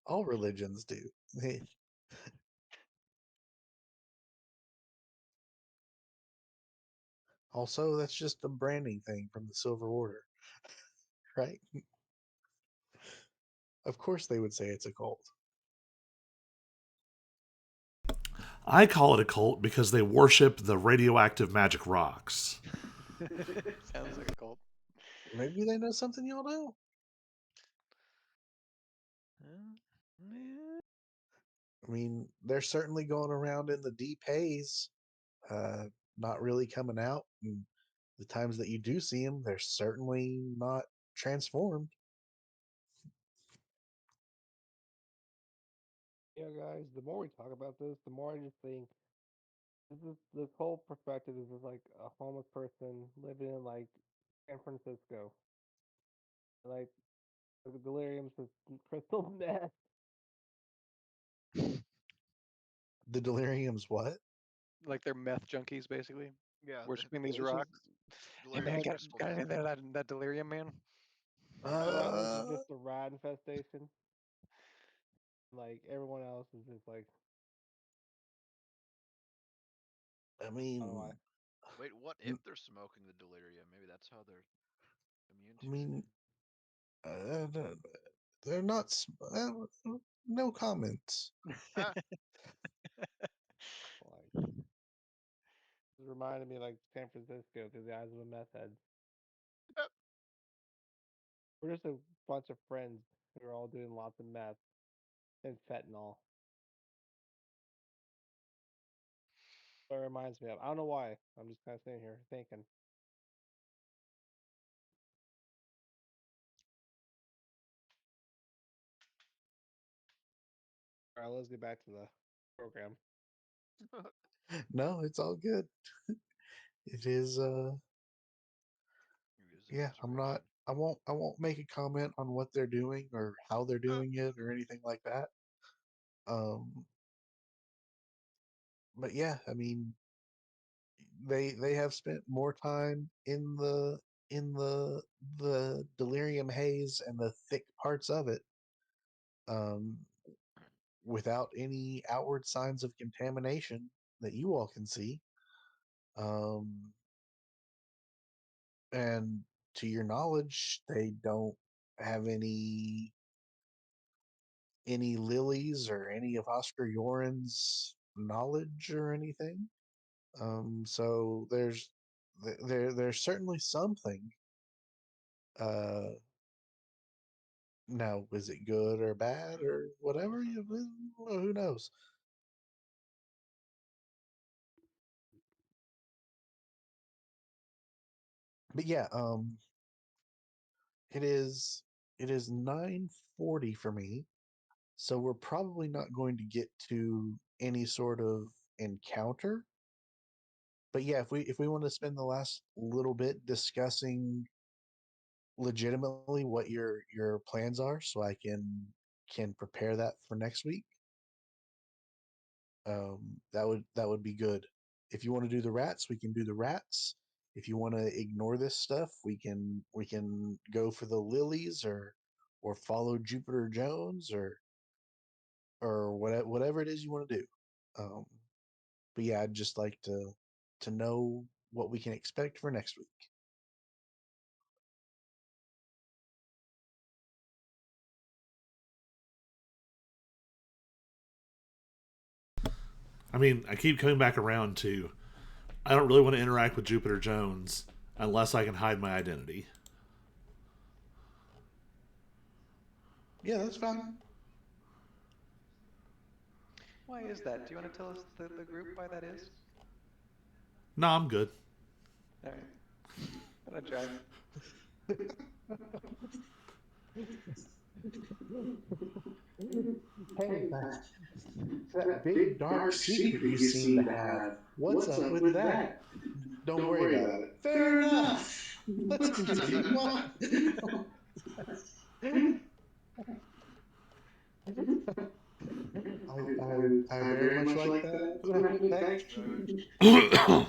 All religions do. Also, that's just a branding thing from the Silver Order, right? Of course, they would say it's a cult. I call it a cult because they worship the radioactive magic rocks. sounds like a cult. Maybe they know something y'all don't. Yeah. I mean, they're certainly going around in the deep haze, uh, not really coming out. And the times that you do see them, they're certainly not transformed. Yeah, guys, the more we talk about this, the more I just think this whole perspective is just like a homeless person living in like San Francisco. Like the delirium's just crystal meth. The delirium's what? Like they're meth junkies, basically, Yeah, worshiping these It's just rocks. Hey man, delirium's crystal got meth. any of that delirium, man? otherwise it's Uh, just a rat infestation. Like everyone else is just like I I don't know why. mean, Wait, what if they're smoking the delirium? Maybe that's how they're immune I to it. mean, they're not. No comments. Ah, Like, it reminded me like San Francisco through the eyes of a meth head. yep. We're just a bunch of friends who are all doing lots of meth and fentanyl. So it reminds me of. I don't know why. I'm just kind of sitting here thinking. All right, let's get back to the program. No, it's all good. It is It is an yeah, I'm not insurrection. I won't make a comment on what they're doing or how they're Huh. doing it or anything like that. Um but yeah, I mean, they have spent more time in the delirium haze and the thick parts of it, um without any outward signs of contamination that you all can see. Um and to your knowledge, they don't have any lilies or any of Oscar Yoren's knowledge or anything. So there's certainly something. Uh, Now, is it good or bad or whatever? Well, who knows? But yeah, it is it is 9:40 for me, so we're probably not going to get to any sort of encounter. But yeah, if we want to spend the last little bit discussing legitimately what your plans are, so I can prepare that for next week, that would be good. If you want to do the rats, we can do the rats. If you want to ignore this stuff, we can go for the lilies or follow Jupiter Jones or whatever it is you want to do. Um, but yeah, I'd just like to know what we can expect for next week. I mean, I keep coming back around to I don't really want to interact with Jupiter Jones unless I can hide my identity. Yeah, that's fine. Why is that? Do you want to tell us the group why that is? No, I'm good. All right. Thought I'd try. Hey, that big dark secret you seem to have. What's up with that? Don't worry about it. Fair enough. Let's continue on. I very much like that. Thank you.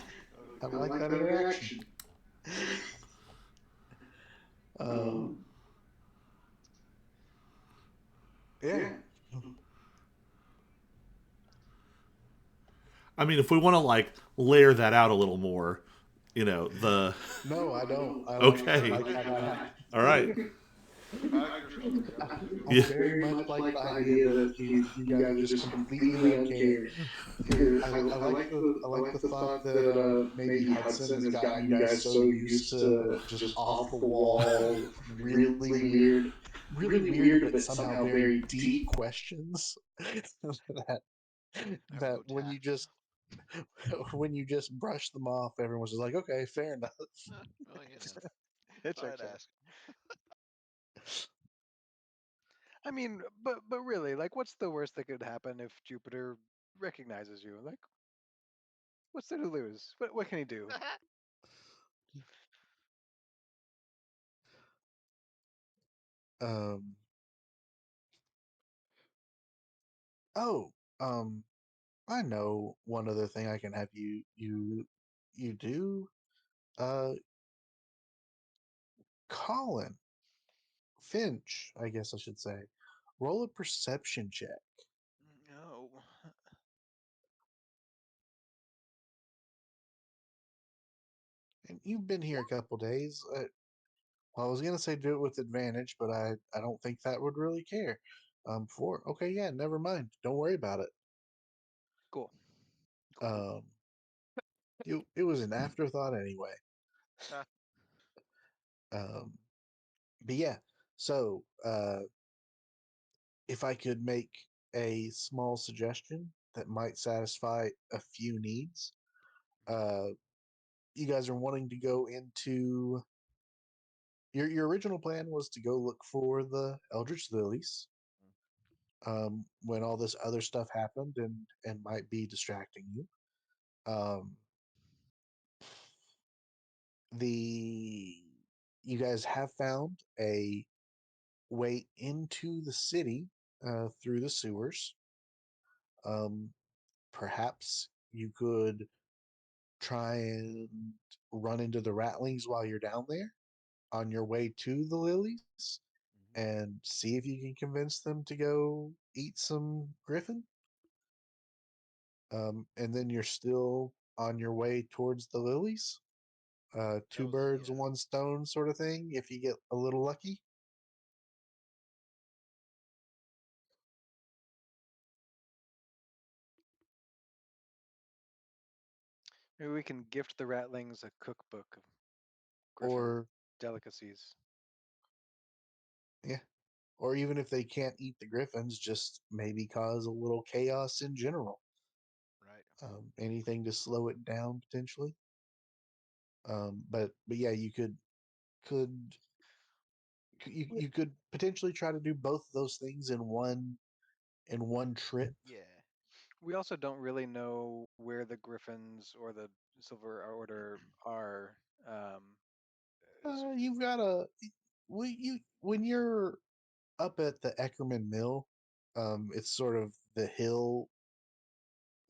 I like that interaction. Um, yeah. I mean, if we want to like layer that out a little more, the No, I don't. I okay, like how that happened. all right, I like your stuff. Yeah. I yeah. very much like the idea that you guys are just completely uncaring. I like the thought that maybe Hudson has gotten you guys so used to just off the wall, really weird, but somehow very deep questions that I have that no when you tact. just when you just brush them off, everyone's just like, okay, fair enough. Well, It thought checks I'd out. ask. I mean, but really, like, what's the worst that could happen if Jupiter recognizes you? Like, what's there to lose? What can he do? Um. Oh. Um. I know one other thing I can have you do. Uh, Colin Finch, I guess I should say. Roll a perception check. No. And you've been here a couple days. Well, I was gonna say do it with advantage, but I don't think that would really care. Four. Okay, yeah, never mind. Don't worry about it. Cool. Cool. Cool. Um, it was an afterthought anyway. Ah, Um, but yeah, so if I could make a small suggestion that might satisfy a few needs, uh, you guys are wanting to go into your original plan was to go look for the Eldritch Lilies. When all this other stuff happened and might be distracting you. Um, the you guys have found a way into the city through the sewers. Um, Perhaps you could try and run into the Rattlings while you're down there on your way to the Lilies Mm-hmm. and see if you can convince them to go eat some griffin. And then you're still on your way towards the Lilies. that Two was birds, yeah. one stone sort of thing, if you get a little lucky. Maybe we can gift the Ratlings a cookbook of Griffin Or, delicacies. yeah, or even if they can't eat the griffins, just maybe cause a little chaos in general. Right. Anything to slow it down potentially. But yeah, could We you could potentially try to do both of those things in one trip. Yeah. we also don't really know where the Griffins or the Silver Order are. Um, You've got a when you're up at the Eckerman Mill, it's sort of the hill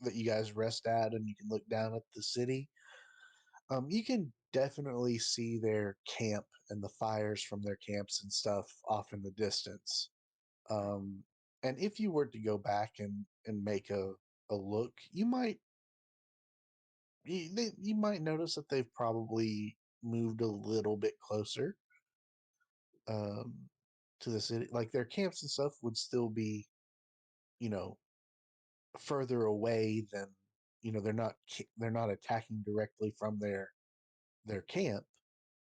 that you guys rest at, and you can look down at the city. You can definitely see their camp and the fires from their camps and stuff off in the distance. hmm, Um, and if you were to go back and make a look, you might notice that they've probably moved a little bit closer um, to the city. Like their camps and stuff would still be, you know, further away than they're not attacking directly from their camp.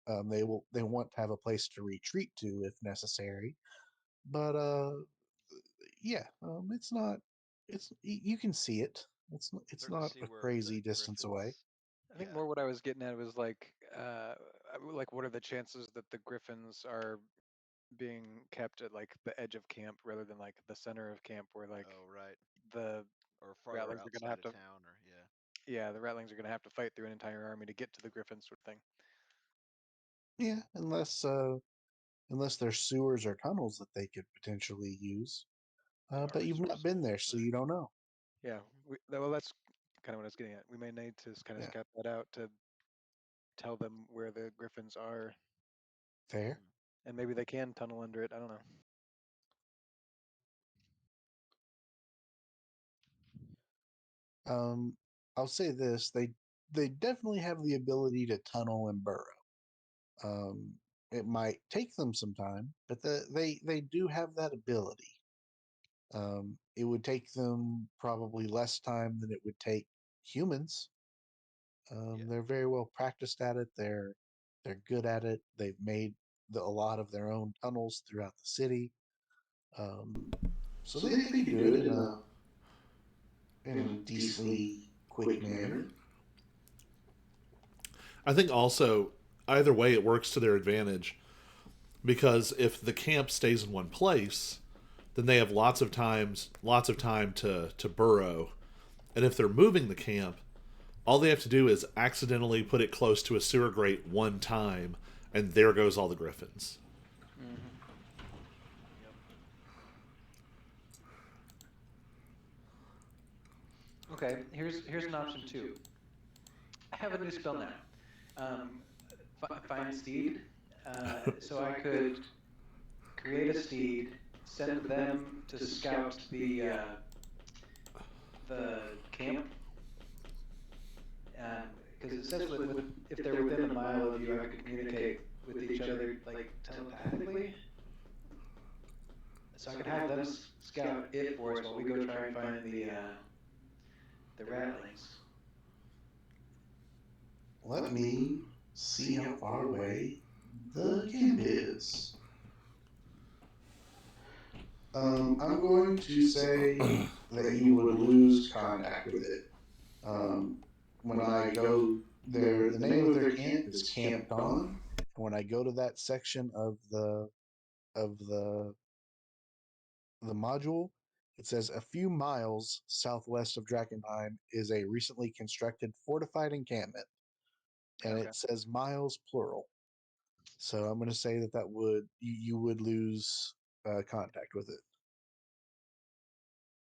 They want to have a place to retreat to if necessary. But yeah, it's not. You can see it. It's Starting to not see a where the crazy distance away. Griffins. I think Yeah. more what I was getting at was like what are the chances that the Griffins are being kept at like the edge of camp rather than like the center of camp where like Oh, right. the Or farther Ratlings are gonna outside have of to town, or yeah. yeah, the Ratlings are gonna have to fight through an entire army to get to the Griffins sort of thing. Yeah, unless there's sewers or tunnels that they could potentially use. They are But you've not been there, resourceful. so They're you don't know. Yeah, well, that's kind of what I was getting at. We may need to kind of Yeah, scout that out to tell them where the Griffins are, fair. and maybe they can tunnel under it. I don't know. Um, I'll say this: they definitely have the ability to tunnel and burrow. Um, it might take them some time, but they do have that ability. It would take them probably less time than it would take humans. yeah. They're very well practiced at it. They're good at it. They've made a lot of their own tunnels throughout the city. Um, so they could do it in a decently quick manner. I think also either way it works to their advantage because if the camp stays in one place, then they have lots of time to burrow. And if they're moving the camp, all they have to do is accidentally put it close to a sewer grate one time, and there goes all the griffins. Hmm. Yep. Okay. Here's an option two. I have a new spell now. Um, find steed. So I could create a steed, send them to scout the camp, because it says with if they're within a mile of you, I could communicate with each other like telepathically. So I could have them scout it for us while we go try and find the ratlings. Let me see how far away the camp is. I'm going to say that you would lose contact with it. Um, when I go there, the name of their camp is Camp Dawn. And when I go to that section of the the module, it says a few miles southwest of Drakkenheim is a recently constructed fortified encampment, and Okay. it says miles plural. So I'm going to say that you would lose contact with it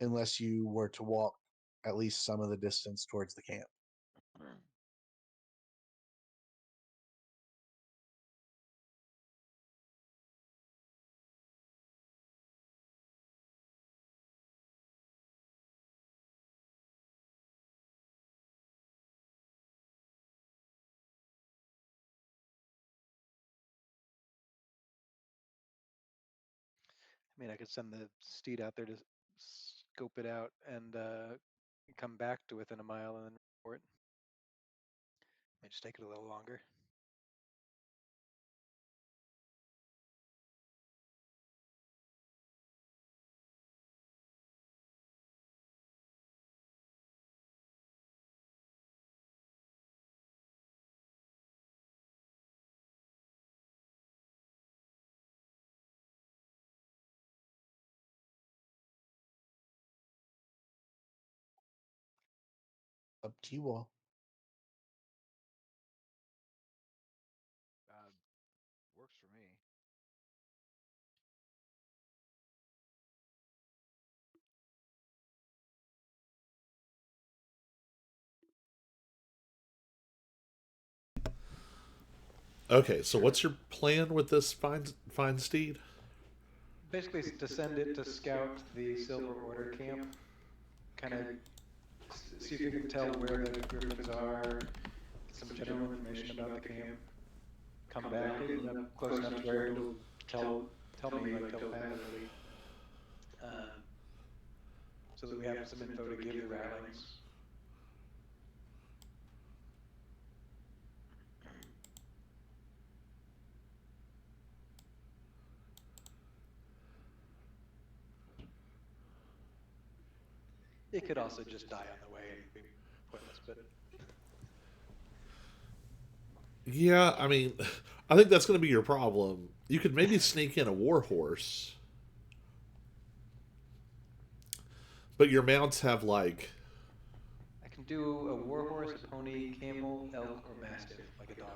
unless you were to walk at least some of the distance towards the camp. I mean, I could send the steed out there to scope it out and come back to within a mile and then report. May just take it a little longer. Up to you all. Works for me. Okay, so what's your plan with this fine steed? Basically, to send it to scout the Silver Order camp, kind of see if you can tell where the griffins are, get some general information about the camp, come back close enough to where it'll tell me like telepathically, um, so that we have some info to give the ratlings. It could also just die on the way and be pointless, but Yeah, I mean, I think that's going to be your problem. You could maybe sneak in a war horse, but your mounts have like. I can do a warhorse, a pony, camel, elk, or mastiff, like a dog.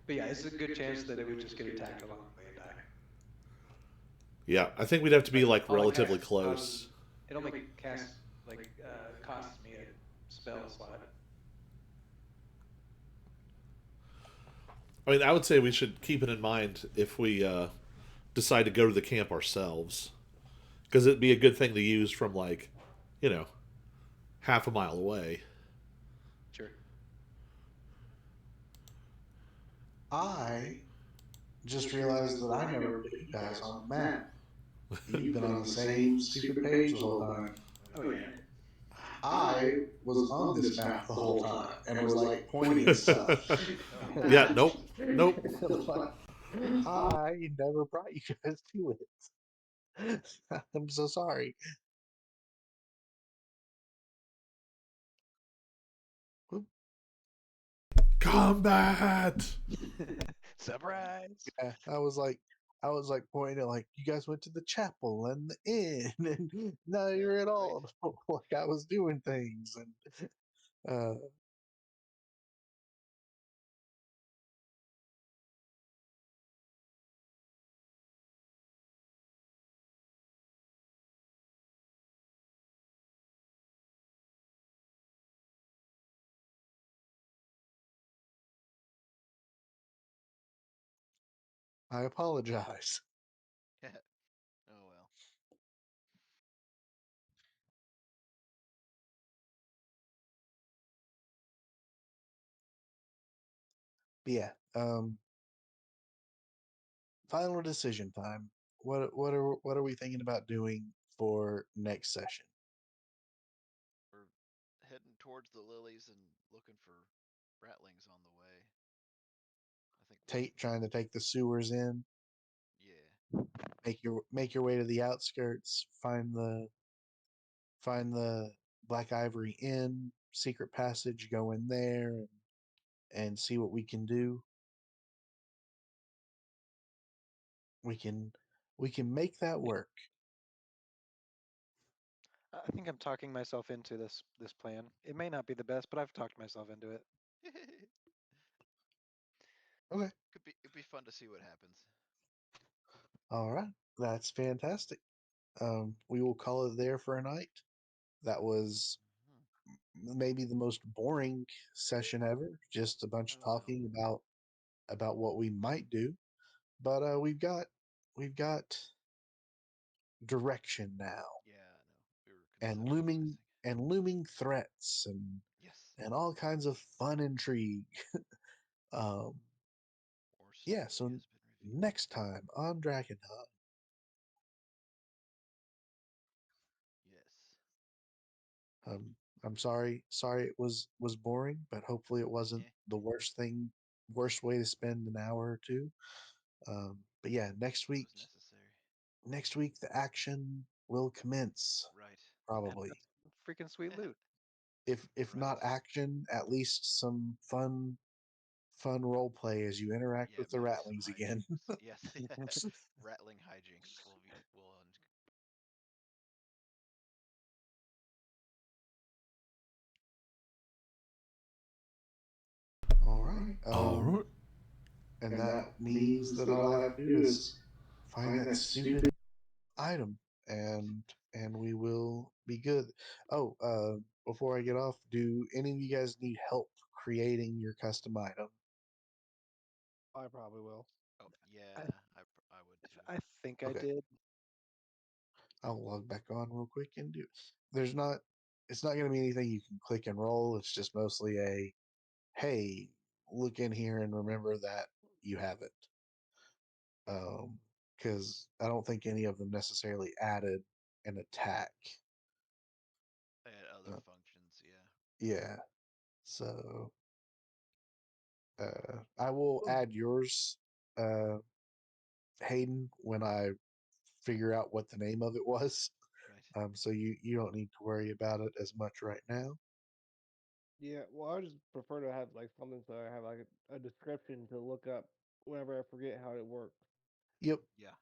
But yeah, it's a good chance that it would just get attacked along the way and die. Yeah, I think we'd have to be like All it relatively casts close. it only casts costs me a spell slot. I mean, I would say we should keep it in mind if we decide to go to the camp ourselves, because it'd be a good thing to use from like, you know, half a mile away. Sure. I just realized that I never put you guys on the map. You've been on the same stupid page the whole time. Oh yeah. I was on this map the whole time and was like pointing at stuff. Oh. Yeah, nope, nope. I never brought you guys to it. I'm so sorry. Combat. Surprise. Yeah, I was like pointing at like you guys went to the chapel and the inn, and now you're at all like I was doing things, and I apologize. Oh well. yeah. Final decision time. What are we thinking about doing for next session? We're heading towards the lilies and looking for ratlings on the way. I think we should. Trying to take the sewers in. Yeah. Make your way to the outskirts. Find the Black Ivory Inn secret passage. Go in there and see what we can do. We can we can make that work. I think I'm talking myself into this plan. It may not be the best, but I've talked myself into it. Okay. It'd be fun to see what happens. All right. That's fantastic. We will call it there for a night. That was maybe the most boring session ever. Just a bunch of Oh no. talking about what we might do. But we've got direction now, Yeah, I know. We were and conceptualizing. looming threats Yes. and all kinds of fun intrigue. Um, More yeah. story So has been revealed. next time on Drakkenheim. Yes. I'm sorry it was boring, but hopefully it wasn't Eh, the worst way to spend an hour or two. But yeah, it was necessary. next week the action will commence, Right. And probably. that's freaking sweet loot. If Right. not action, at least some fun role play as you interact Yeah, with the maybe some ratlings again. hijinks. Yes. Rattling hijinks will All right. All right. And that means that all I have to do is find that stupid item, and we will be good. Oh, before I get off, do any of you guys need help creating your custom item? I probably will. Oh, I yeah, I would too. I think I Okay, did. I'll log back on real quick and do. There's not. It's not going to be anything you can click and roll. It's just mostly a, hey, look in here and remember that you have it. Because I don't think any of them necessarily added an attack. They had other Uh, functions, yeah. yeah. So I will add yours, uh, Hayden, when I figure out what the name of it was. Right. So you don't need to worry about it as much right now. Yeah, well, I just prefer to have like something so I have like a description to look up whenever I forget how it works. Yep, Yeah.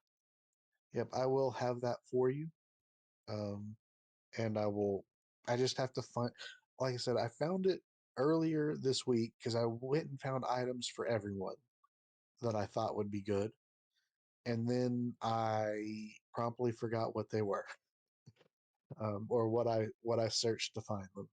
yep. I will have that for you. Um, and I will. I just have to find. Like I said, I found it earlier this week because I went and found items for everyone that I thought would be good, and then I promptly forgot what they were, or what I searched to find them.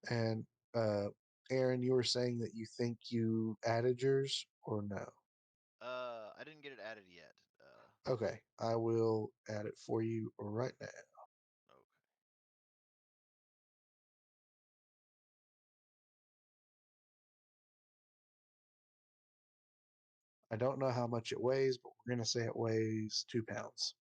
And uh, Aaron, you were saying that you think you added yours or no? I didn't get it added yet. Okay, I will add it for you right now. Okay. I don't know how much it weighs, but we're gonna say it weighs 2 pounds.